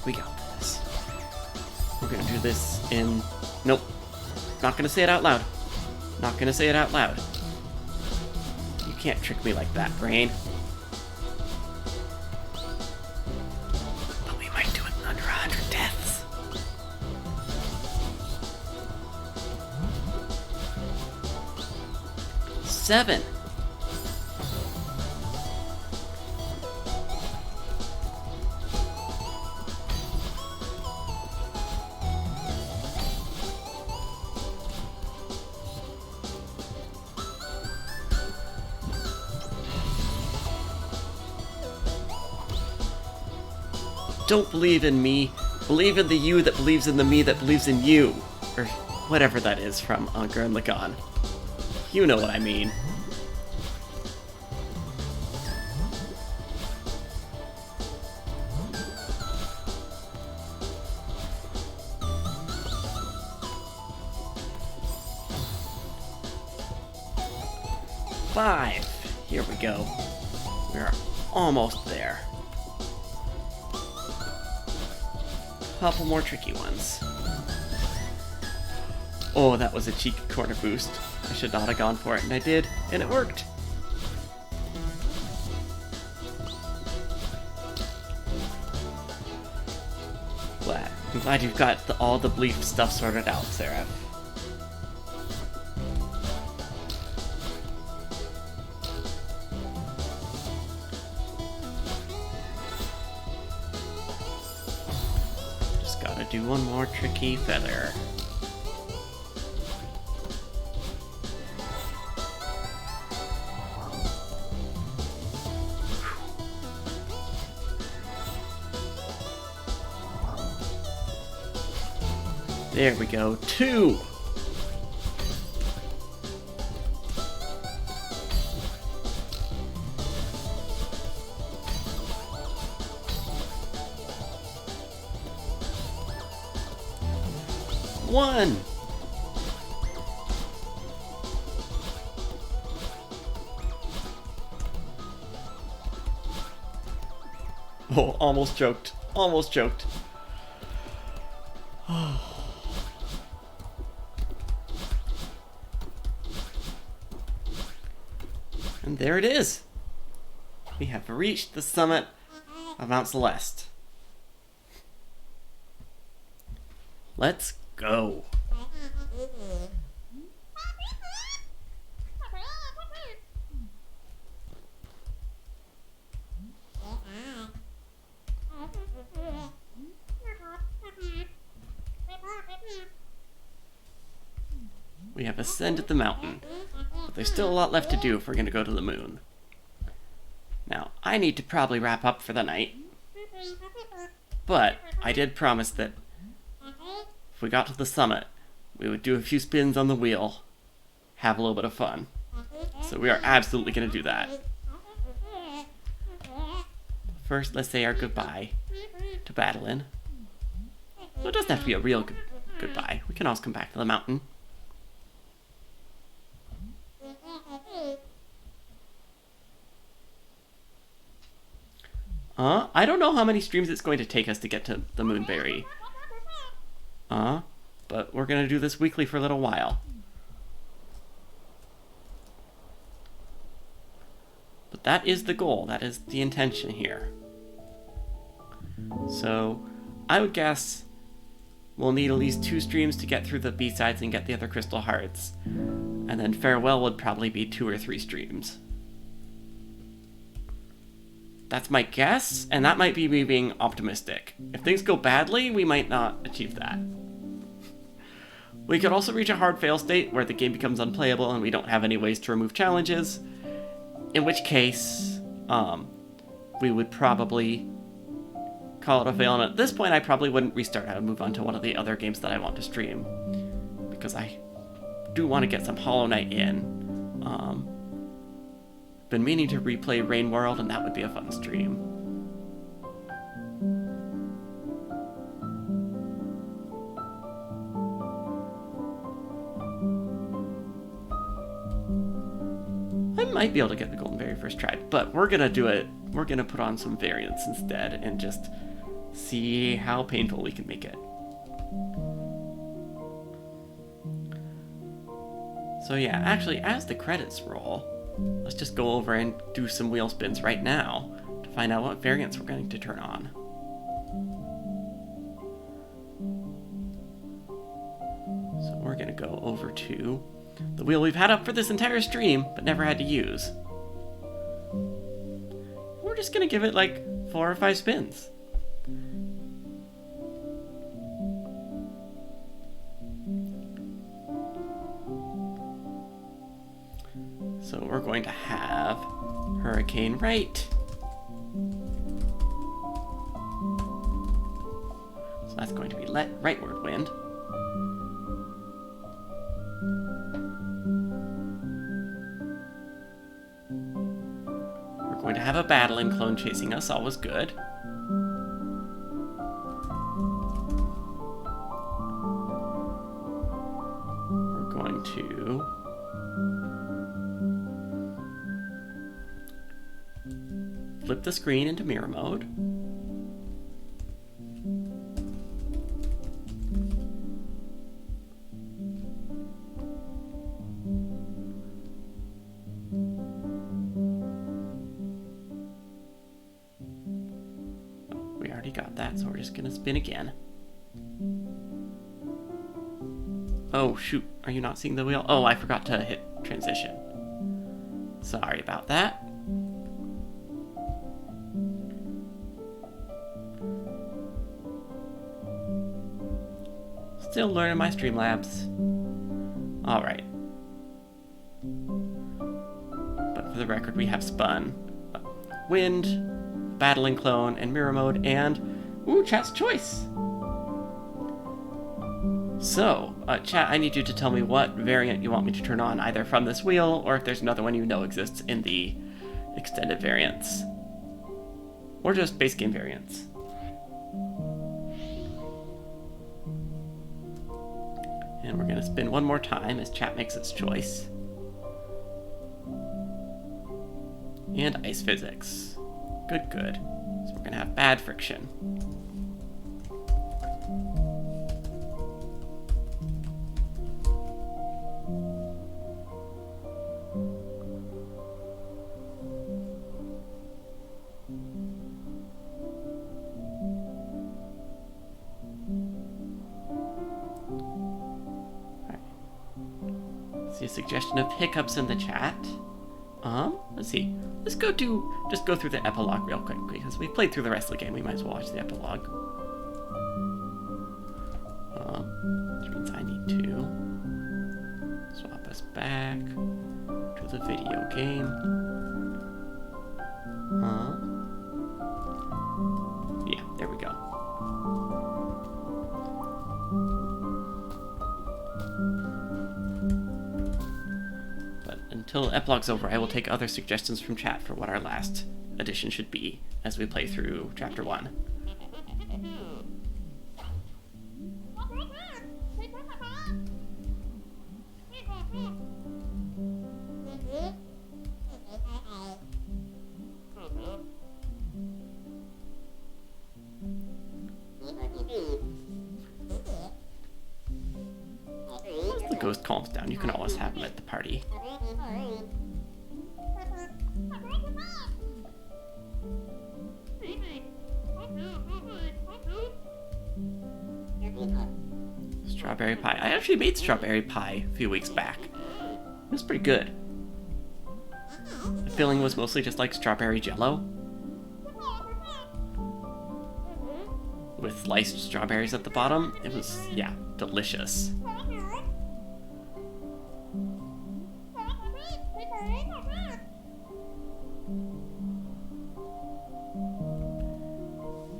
We got this. We're gonna do this in... Nope. Not gonna say it out loud. Not gonna say it out loud. You can't trick me like that, brain. But we might do it in under 100 deaths. $7. Don't believe in me. Believe in the you that believes in the me that believes in you. Or whatever that is from Gurren Lagann. You know what I mean. $5. Here we go. We're almost there. Couple more tricky ones. Oh, that was a cheeky corner boost. I should not have gone for it, and I did, and it worked. I'm glad you've got all the belief stuff sorted out, Sarah. Just gotta do one more tricky feather. There we go, 2! One! Oh, almost choked. Almost choked. And there it is. We have reached the summit of Mount Celeste. Let's go. We have ascended the mountain, but there's still a lot left to do if we're going to go to the moon. Now, I need to probably wrap up for the night, but I did promise that if we got to the summit, we would do a few spins on the wheel, have a little bit of fun. So we are absolutely going to do that. First, let's say our goodbye to Battlein. Well, it doesn't have to be a real goodbye. We can always come back to the mountain. I don't know how many streams it's going to take us to get to the Moonberry. But we're going to do this weekly for a little while. But that is the goal. That is the intention here. So, I would guess we'll need at least 2 streams to get through the B-sides and get the other crystal hearts. And then farewell would probably be 2 or 3 streams. That's my guess, and that might be me being optimistic. If things go badly, we might not achieve that. We could also reach a hard fail state where the game becomes unplayable and we don't have any ways to remove challenges. In which case, we would probably call it a fail. And at this point, I probably wouldn't restart. I would move on to one of the other games that I want to stream. Because I do want to get some Hollow Knight in. Been meaning to replay Rain World, and that would be a fun stream. I might be able to get the Golden Berry first try, but we're gonna do it. We're gonna put on some variants instead and just see how painful we can make it. So yeah, actually, as the credits roll, let's just go over and do some wheel spins right now to find out what variants we're going to turn on. So we're going to go over to the wheel we've had up for this entire stream, but never had to use. We're just going to give it like 4 or 5 spins. So we're going to have Hurricane Right. So that's going to be rightward wind. We're going to have a Battlein clone chasing us, always good. We're going to flip the screen into mirror mode. Oh, we already got that, so we're just gonna spin again. Oh, shoot. Are you not seeing the wheel? Oh, I forgot to hit transition. Sorry about that. Still learning my Streamlabs. Alright. But for the record, we have spun Wind, Battling Clone, and Mirror Mode, and... Ooh, chat's choice! So, chat, I need you to tell me what variant you want me to turn on, either from this wheel, or if there's another one you know exists in the extended variants. Or just base game variants. And we're gonna spin one more time as chat makes its choice. And ice physics. Good, good. So we're gonna have bad friction. See a suggestion of hiccups in the chat. Let's see. Let's just go through the epilogue real quick, because we played through the rest of the game. We might as well watch the epilogue. Which means I need to swap us back to the video game. Yeah, there we go. Until epilogue's over, I will take other suggestions from chat for what our last edition should be as we play through Chapter 1. Once the ghost calms down, you can always have him at the party. Strawberry pie. I actually made strawberry pie a few weeks back. It was pretty good. The filling was mostly just like strawberry jello, with sliced strawberries at the bottom. It was, yeah, delicious.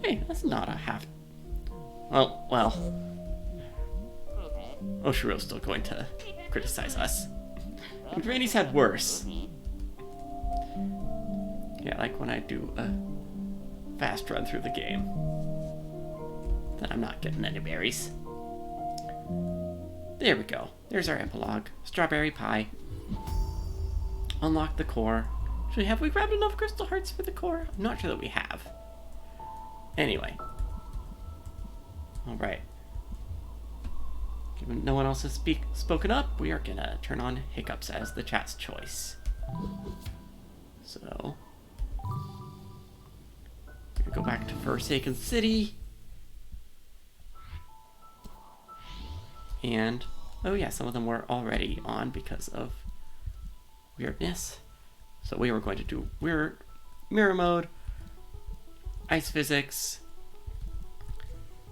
Hey, that's not a half... Oh, well... Oshiro's still going to criticize us. And Granny's had worse. Yeah, like when I do a fast run through the game. Then I'm not getting any berries. There we go. There's our epilogue. Strawberry pie. Unlock the core. Actually, have we grabbed enough crystal hearts for the core? I'm not sure that we have. Anyway. Alright. Given no one else has spoken up, we are gonna turn on hiccups as the chat's choice. So... we're gonna go back to Forsaken City. And... oh yeah, some of them were already on because of weirdness. So we were going to do mirror mode, ice physics,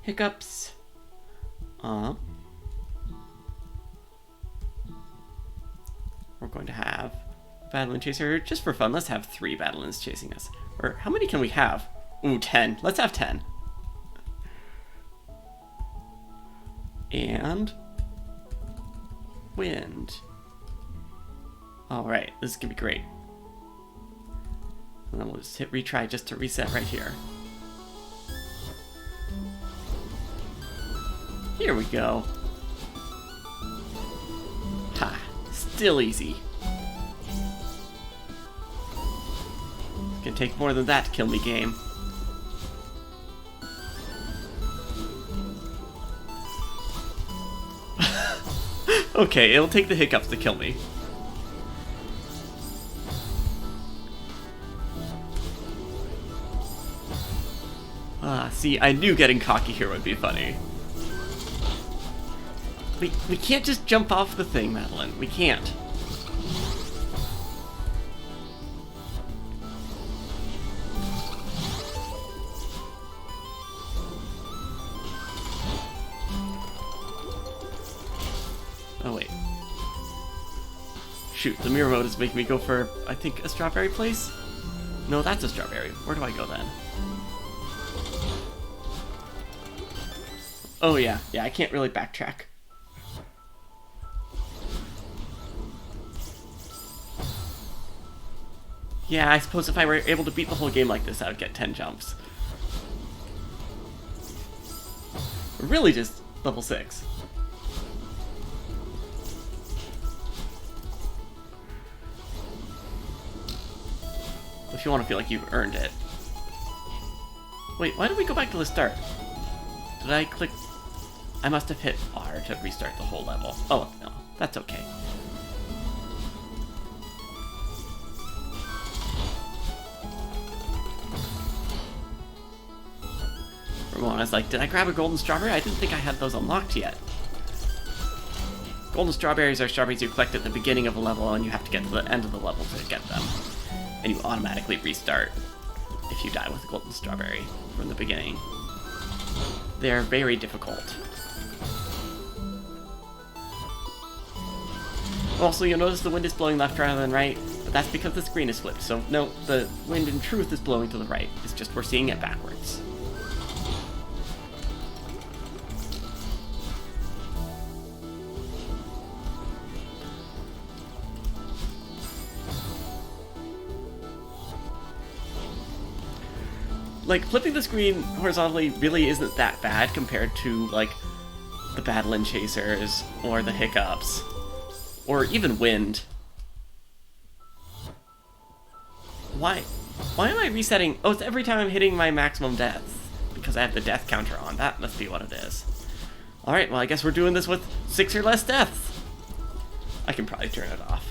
hiccups, we're going to have Battling Chaser. Just for fun, let's have 3 Battlins chasing us. Or how many can we have? Ooh, 10. Let's have 10. And Wind. Alright, this is gonna be great. And then we'll just hit retry just to reset right here. Here we go. Ha! Still easy. It's gonna take more than that to kill me, game. Okay, it'll take the hiccups to kill me. Ah, see, I knew getting cocky here would be funny. We can't just jump off the thing, Madeline. We can't. Oh, wait. Shoot, the mirror mode is making me go for, I think, a strawberry place? No, that's a strawberry. Where do I go then? Oh, yeah. Yeah, I can't really backtrack. Yeah, I suppose if I were able to beat the whole game like this, I would get 10 jumps. Really just level 6. If you want to feel like you've earned it. Wait, why did we go back to the start? Did I click... I must have hit R to restart the whole level. Oh, no. That's okay. For a moment, I was like, did I grab a golden strawberry? I didn't think I had those unlocked yet. Golden strawberries are strawberries you collect at the beginning of a level, and you have to get to the end of the level to get them. And you automatically restart if you die with a golden strawberry from the beginning. They're very difficult. Also, you'll notice the wind is blowing left rather than right, but that's because the screen is flipped. So no, the wind in truth is blowing to the right. It's just we're seeing it backwards. Like, flipping the screen horizontally really isn't that bad compared to, like, the Battle Chasers, or the Hiccups, or even Wind. Why am I resetting? Oh, it's every time I'm hitting my maximum deaths, because I have the death counter on. That must be what it is. Alright, well, I guess we're doing this with 6 or less deaths. I can probably turn it off.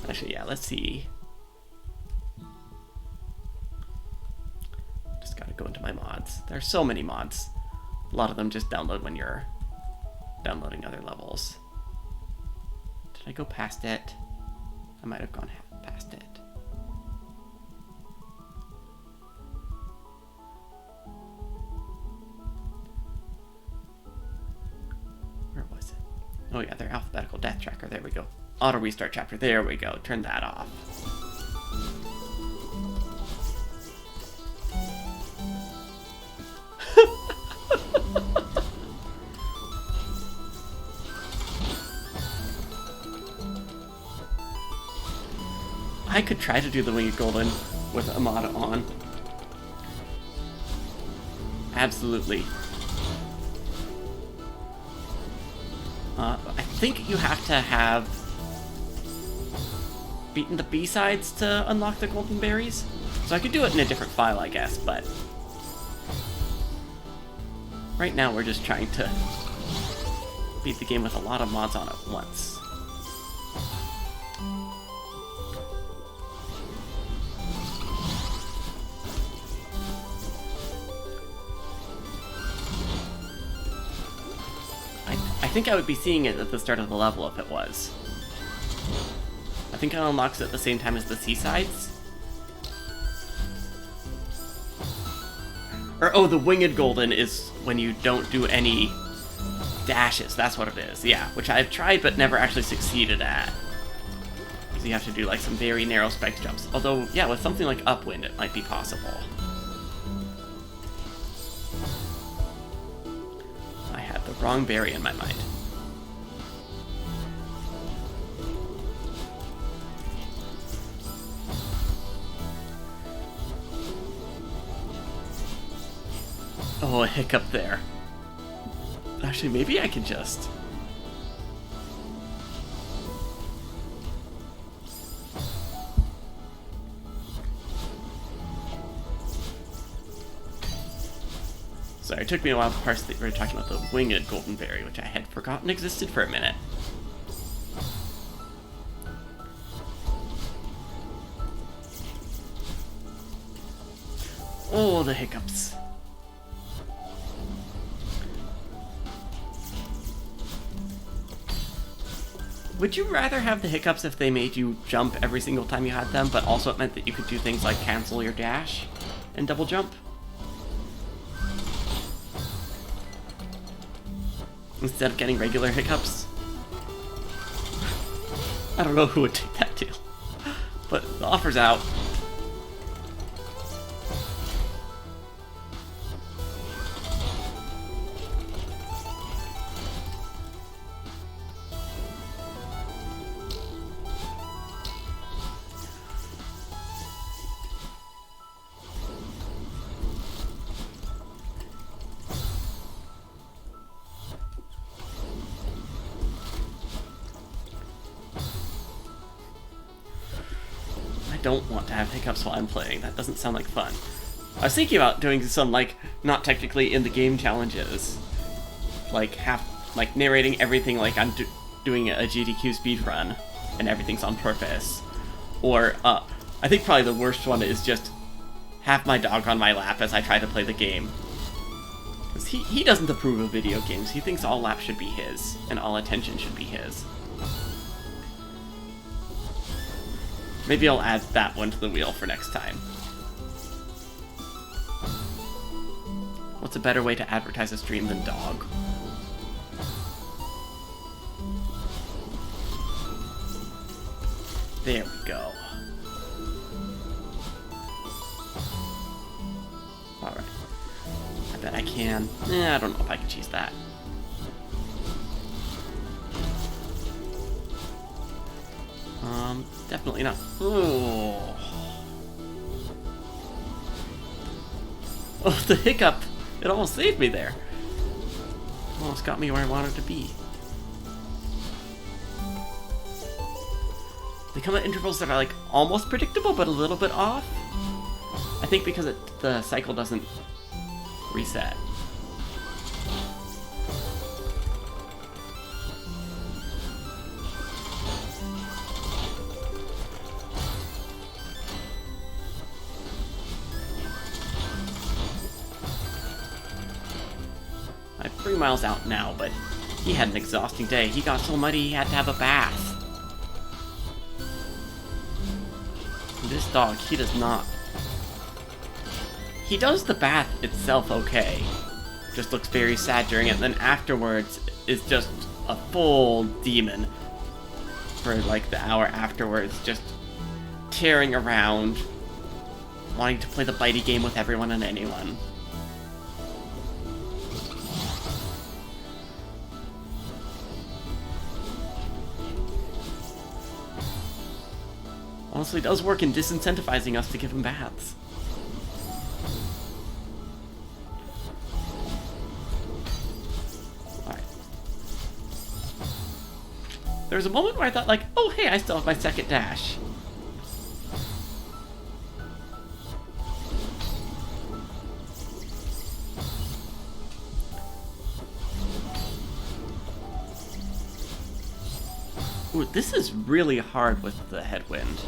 Actually, yeah, let's see. Gotta go into my mods. There are so many mods. A lot of them just download when you're downloading other levels. Did I go past it? I might have gone past it. Where was it? Oh yeah, their alphabetical death tracker. There we go. Auto restart chapter. There we go. Turn that off. I could try to do the Winged Golden with Amada on. Absolutely. I think you have to have beaten the B-sides to unlock the golden berries. So I could do it in a different file, I guess, but right now we're just trying to beat the game with a lot of mods on at once. I think I would be seeing it at the start of the level if it was. I think it unlocks it at the same time as the seasides. Or, oh, the Winged Golden is when you don't do any dashes. That's what it is, yeah. Which I've tried but never actually succeeded at. Because you have to do, like, some very narrow spiked jumps. Although, yeah, with something like Upwind, it might be possible. I had the wrong berry in my mind. Oh, a hiccup there. Actually, maybe I can just... Sorry, it took me a while to parse that we were talking about the Winged Golden Berry, which I had forgotten existed for a minute. Oh, the hiccups. Would you rather have the hiccups if they made you jump every single time you had them, but also it meant that you could do things like cancel your dash and double jump? Instead of getting regular hiccups? I don't know who would take that deal. But the offer's out. I don't want to have hiccups while I'm playing. That doesn't sound like fun. I was thinking about doing some, like, not technically in the game challenges. Like, narrating everything like I'm doing a GDQ speedrun, and everything's on purpose. Or, I think probably the worst one is just have my dog on my lap as I try to play the game. Because he doesn't approve of video games. He thinks all laps should be his, and all attention should be his. Maybe I'll add that one to the wheel for next time. What's a better way to advertise a stream than dog? There we go. Alright. I bet I can. I don't know if I can cheese that. Definitely not. Oh, the hiccup! It almost saved me there. Almost got me where I wanted to be. They come at intervals that are like almost predictable, but a little bit off. I think because the cycle doesn't reset. I'm 3 miles out now, but he had an exhausting day. He got so muddy he had to have a bath. This dog, he does not. He does the bath itself okay. Just looks very sad during it, and then afterwards is just a full demon. For like the hour afterwards, just tearing around, wanting to play the bitey game with everyone and anyone. Honestly, does work in disincentivizing us to give him baths. Alright. There was a moment where I thought, like, oh hey, I still have my second dash. Ooh, this is really hard with the headwind.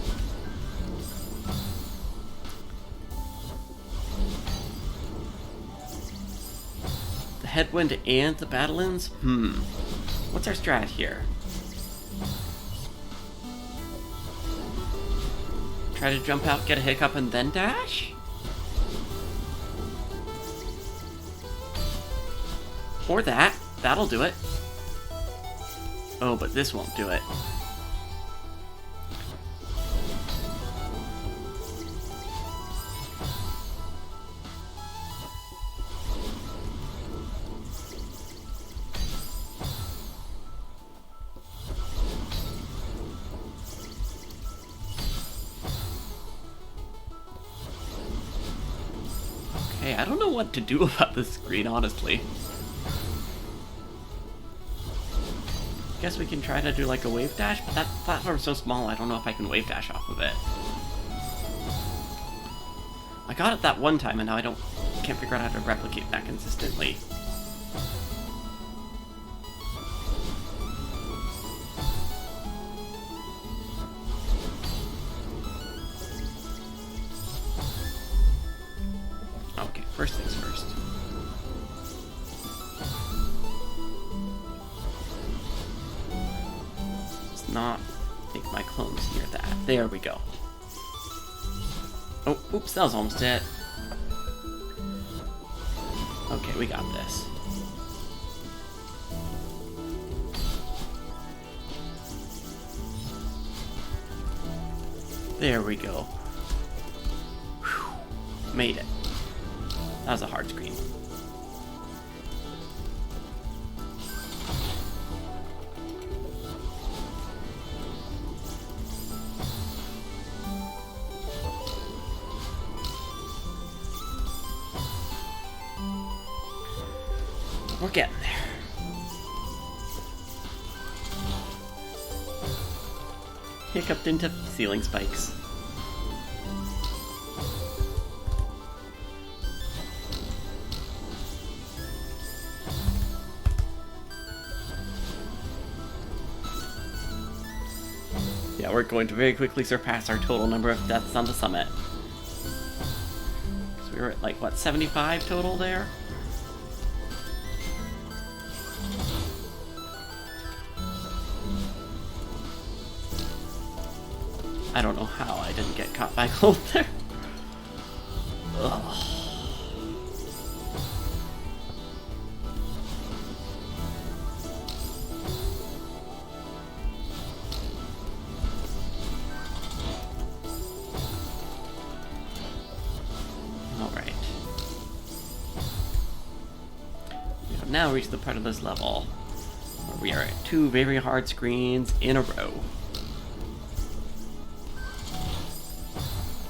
The headwind and the battle-ins? What's our strat here? Try to jump out, get a hiccup, and then dash? Or that. That'll do it. Oh, but this won't do it. Okay, I don't know what to do about this screen, honestly. Guess we can try to do like a wave dash, but that platform's so small I don't know if I can wave dash off of it. I got it that one time and now I can't figure out how to replicate that consistently. Okay, first things first. not think my clone's near that. There we go. Oh, oops, that was almost it. Okay, we got this. There we go. Whew. Made it. That was a hard screen. We're getting there. Hiccuped into ceiling spikes. Yeah, we're going to very quickly surpass our total number of deaths on the summit. So we were at like, what, 75 total there? I don't know how I didn't get caught by cold there. Ugh. Alright. We have now reached the part of this level where we are at 2 very hard screens in a row.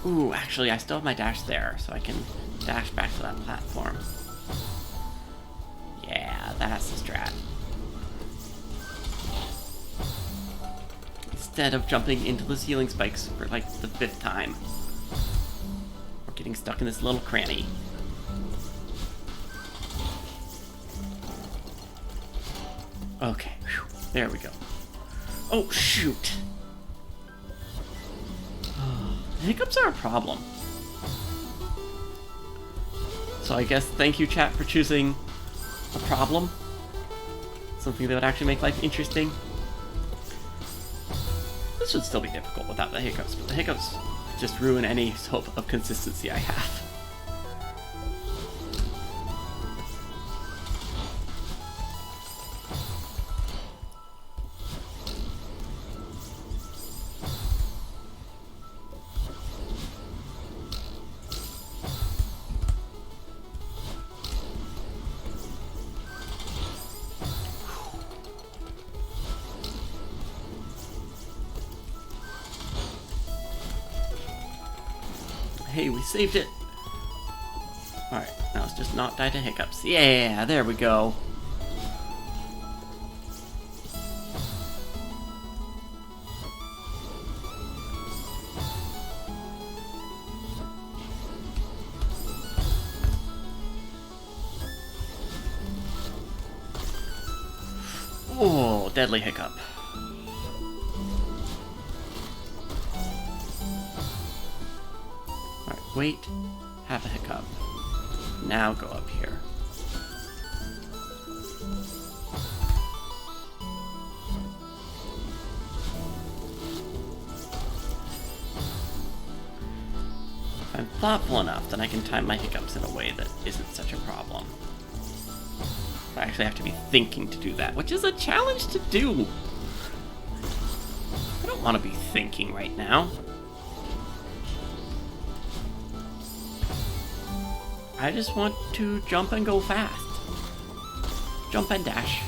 Ooh, actually, I still have my dash there, so I can dash back to that platform. Yeah, that's the strat. Instead of jumping into the ceiling spikes for, like, the 5th time. We're getting stuck in this little cranny. Okay, whew, there we go. Oh, shoot! Hiccups are a problem. So I guess thank you, chat, for choosing a problem. Something that would actually make life interesting. This should still be difficult without the hiccups, but the hiccups just ruin any hope of consistency I have. Hey, we saved it. Alright, now let's just not die to hiccups. Yeah, there we go. Oh, deadly hiccup. Wait, have a hiccup. Now go up here. If I'm thoughtful enough, then I can time my hiccups in a way that isn't such a problem. I actually have to be thinking to do that, which is a challenge to do. I don't want to be thinking right now. I just want to jump and go fast. Jump and dash.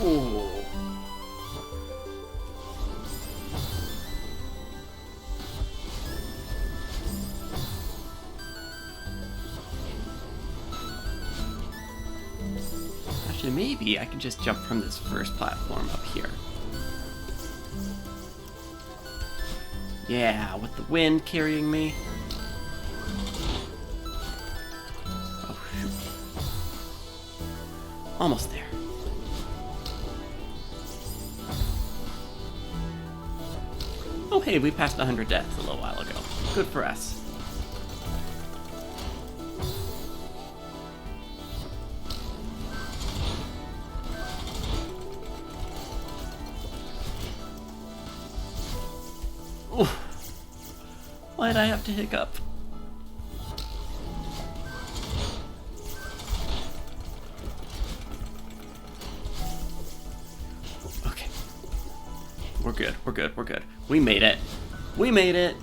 Ooh. Actually, maybe I can just jump from this first platform up here. Yeah, with the wind carrying me. Oh, shoot. Almost there. Oh, hey, we passed 100 deaths a little while ago. Good for us. Why'd I have to hiccup? Okay. We're good. We're good. We're good. We made it. We made it.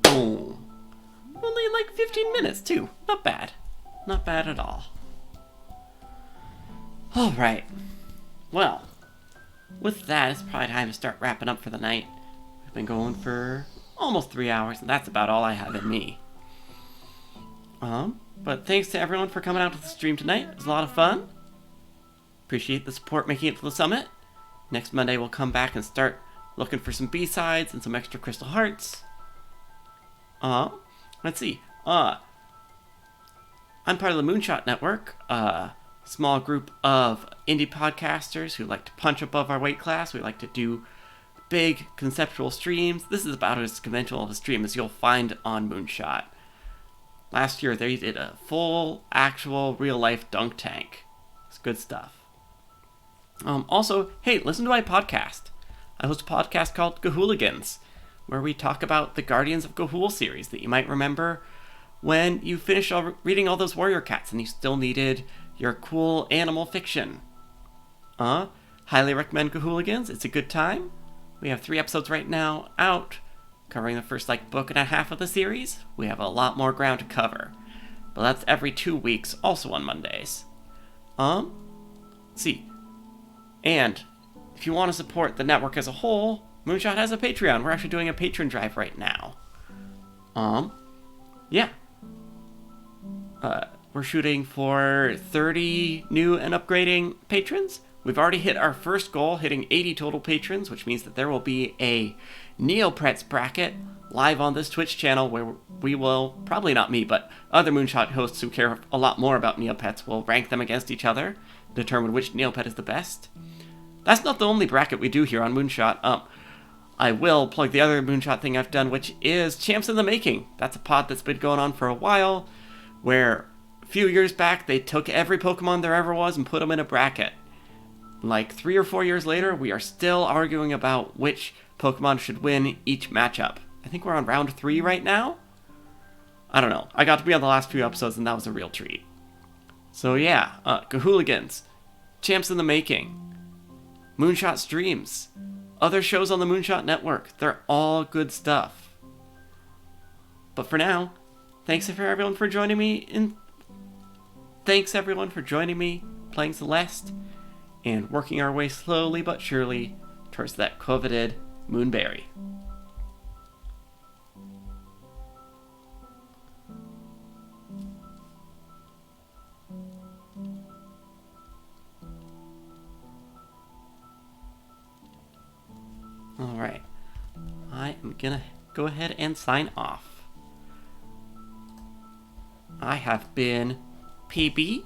Boom. Only like 15 minutes, too. Not bad. Not bad at all. Alright. Well, with that, it's probably time to start wrapping up for the night. We've been going for almost 3 hours, and that's about all I have in me. But thanks to everyone for coming out to the stream tonight. It was a lot of fun. Appreciate the support making it to the summit. Next Monday, we'll come back and start looking for some B-sides and some extra crystal hearts. Let's see. I'm part of the Moonshot Network, a small group of indie podcasters who like to punch above our weight class. We like to do big conceptual streams. This is about as conventional of a stream as you'll find on Moonshot. Last year, they did a full, actual, real-life dunk tank. It's good stuff. Also, hey, listen to my podcast. I host a podcast called Gahooligans, where we talk about the Guardians of Gahool series that you might remember when you finished reading all those warrior cats and you still needed your cool animal fiction. Highly recommend Gahooligans. It's a good time. We have 3 episodes right now out, covering the first book and a half of the series. We have a lot more ground to cover, but that's every 2 weeks, also on Mondays. Let's see. And if you want to support the network as a whole, Moonshot has a Patreon. We're actually doing a patron drive right now. Yeah. We're shooting for 30 new and upgrading patrons. We've already hit our first goal, hitting 80 total patrons, which means that there will be a Neopets bracket live on this Twitch channel where we will, probably not me, but other Moonshot hosts who care a lot more about Neopets will rank them against each other, determine which Neopet is the best. That's not the only bracket we do here on Moonshot. I will plug the other Moonshot thing I've done, which is Champs in the Making. That's a pod that's been going on for a while, where a few years back they took every Pokemon there ever was and put them in a bracket. 3 or 4 years later, we are still arguing about which Pokemon should win each matchup. I think we're on round 3 right now? I don't know. I got to be on the last few episodes, and that was a real treat. So yeah, Gahooligans, Champs in the Making, Moonshot streams, other shows on the Moonshot Network. They're all good stuff. But for now, thanks everyone for joining me playing Celeste and working our way slowly but surely towards that coveted Moonberry. Alright, I am gonna go ahead and sign off. I have been PB.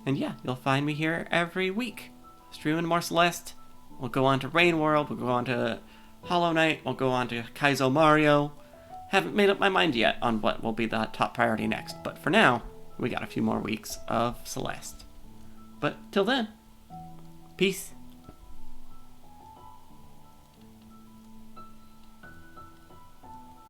And yeah, you'll find me here every week, streaming more Celeste. We'll go on to Rain World, we'll go on to Hollow Knight, we'll go on to Kaizo Mario. Haven't made up my mind yet on what will be the top priority next, but for now, we got a few more weeks of Celeste. But till then, peace.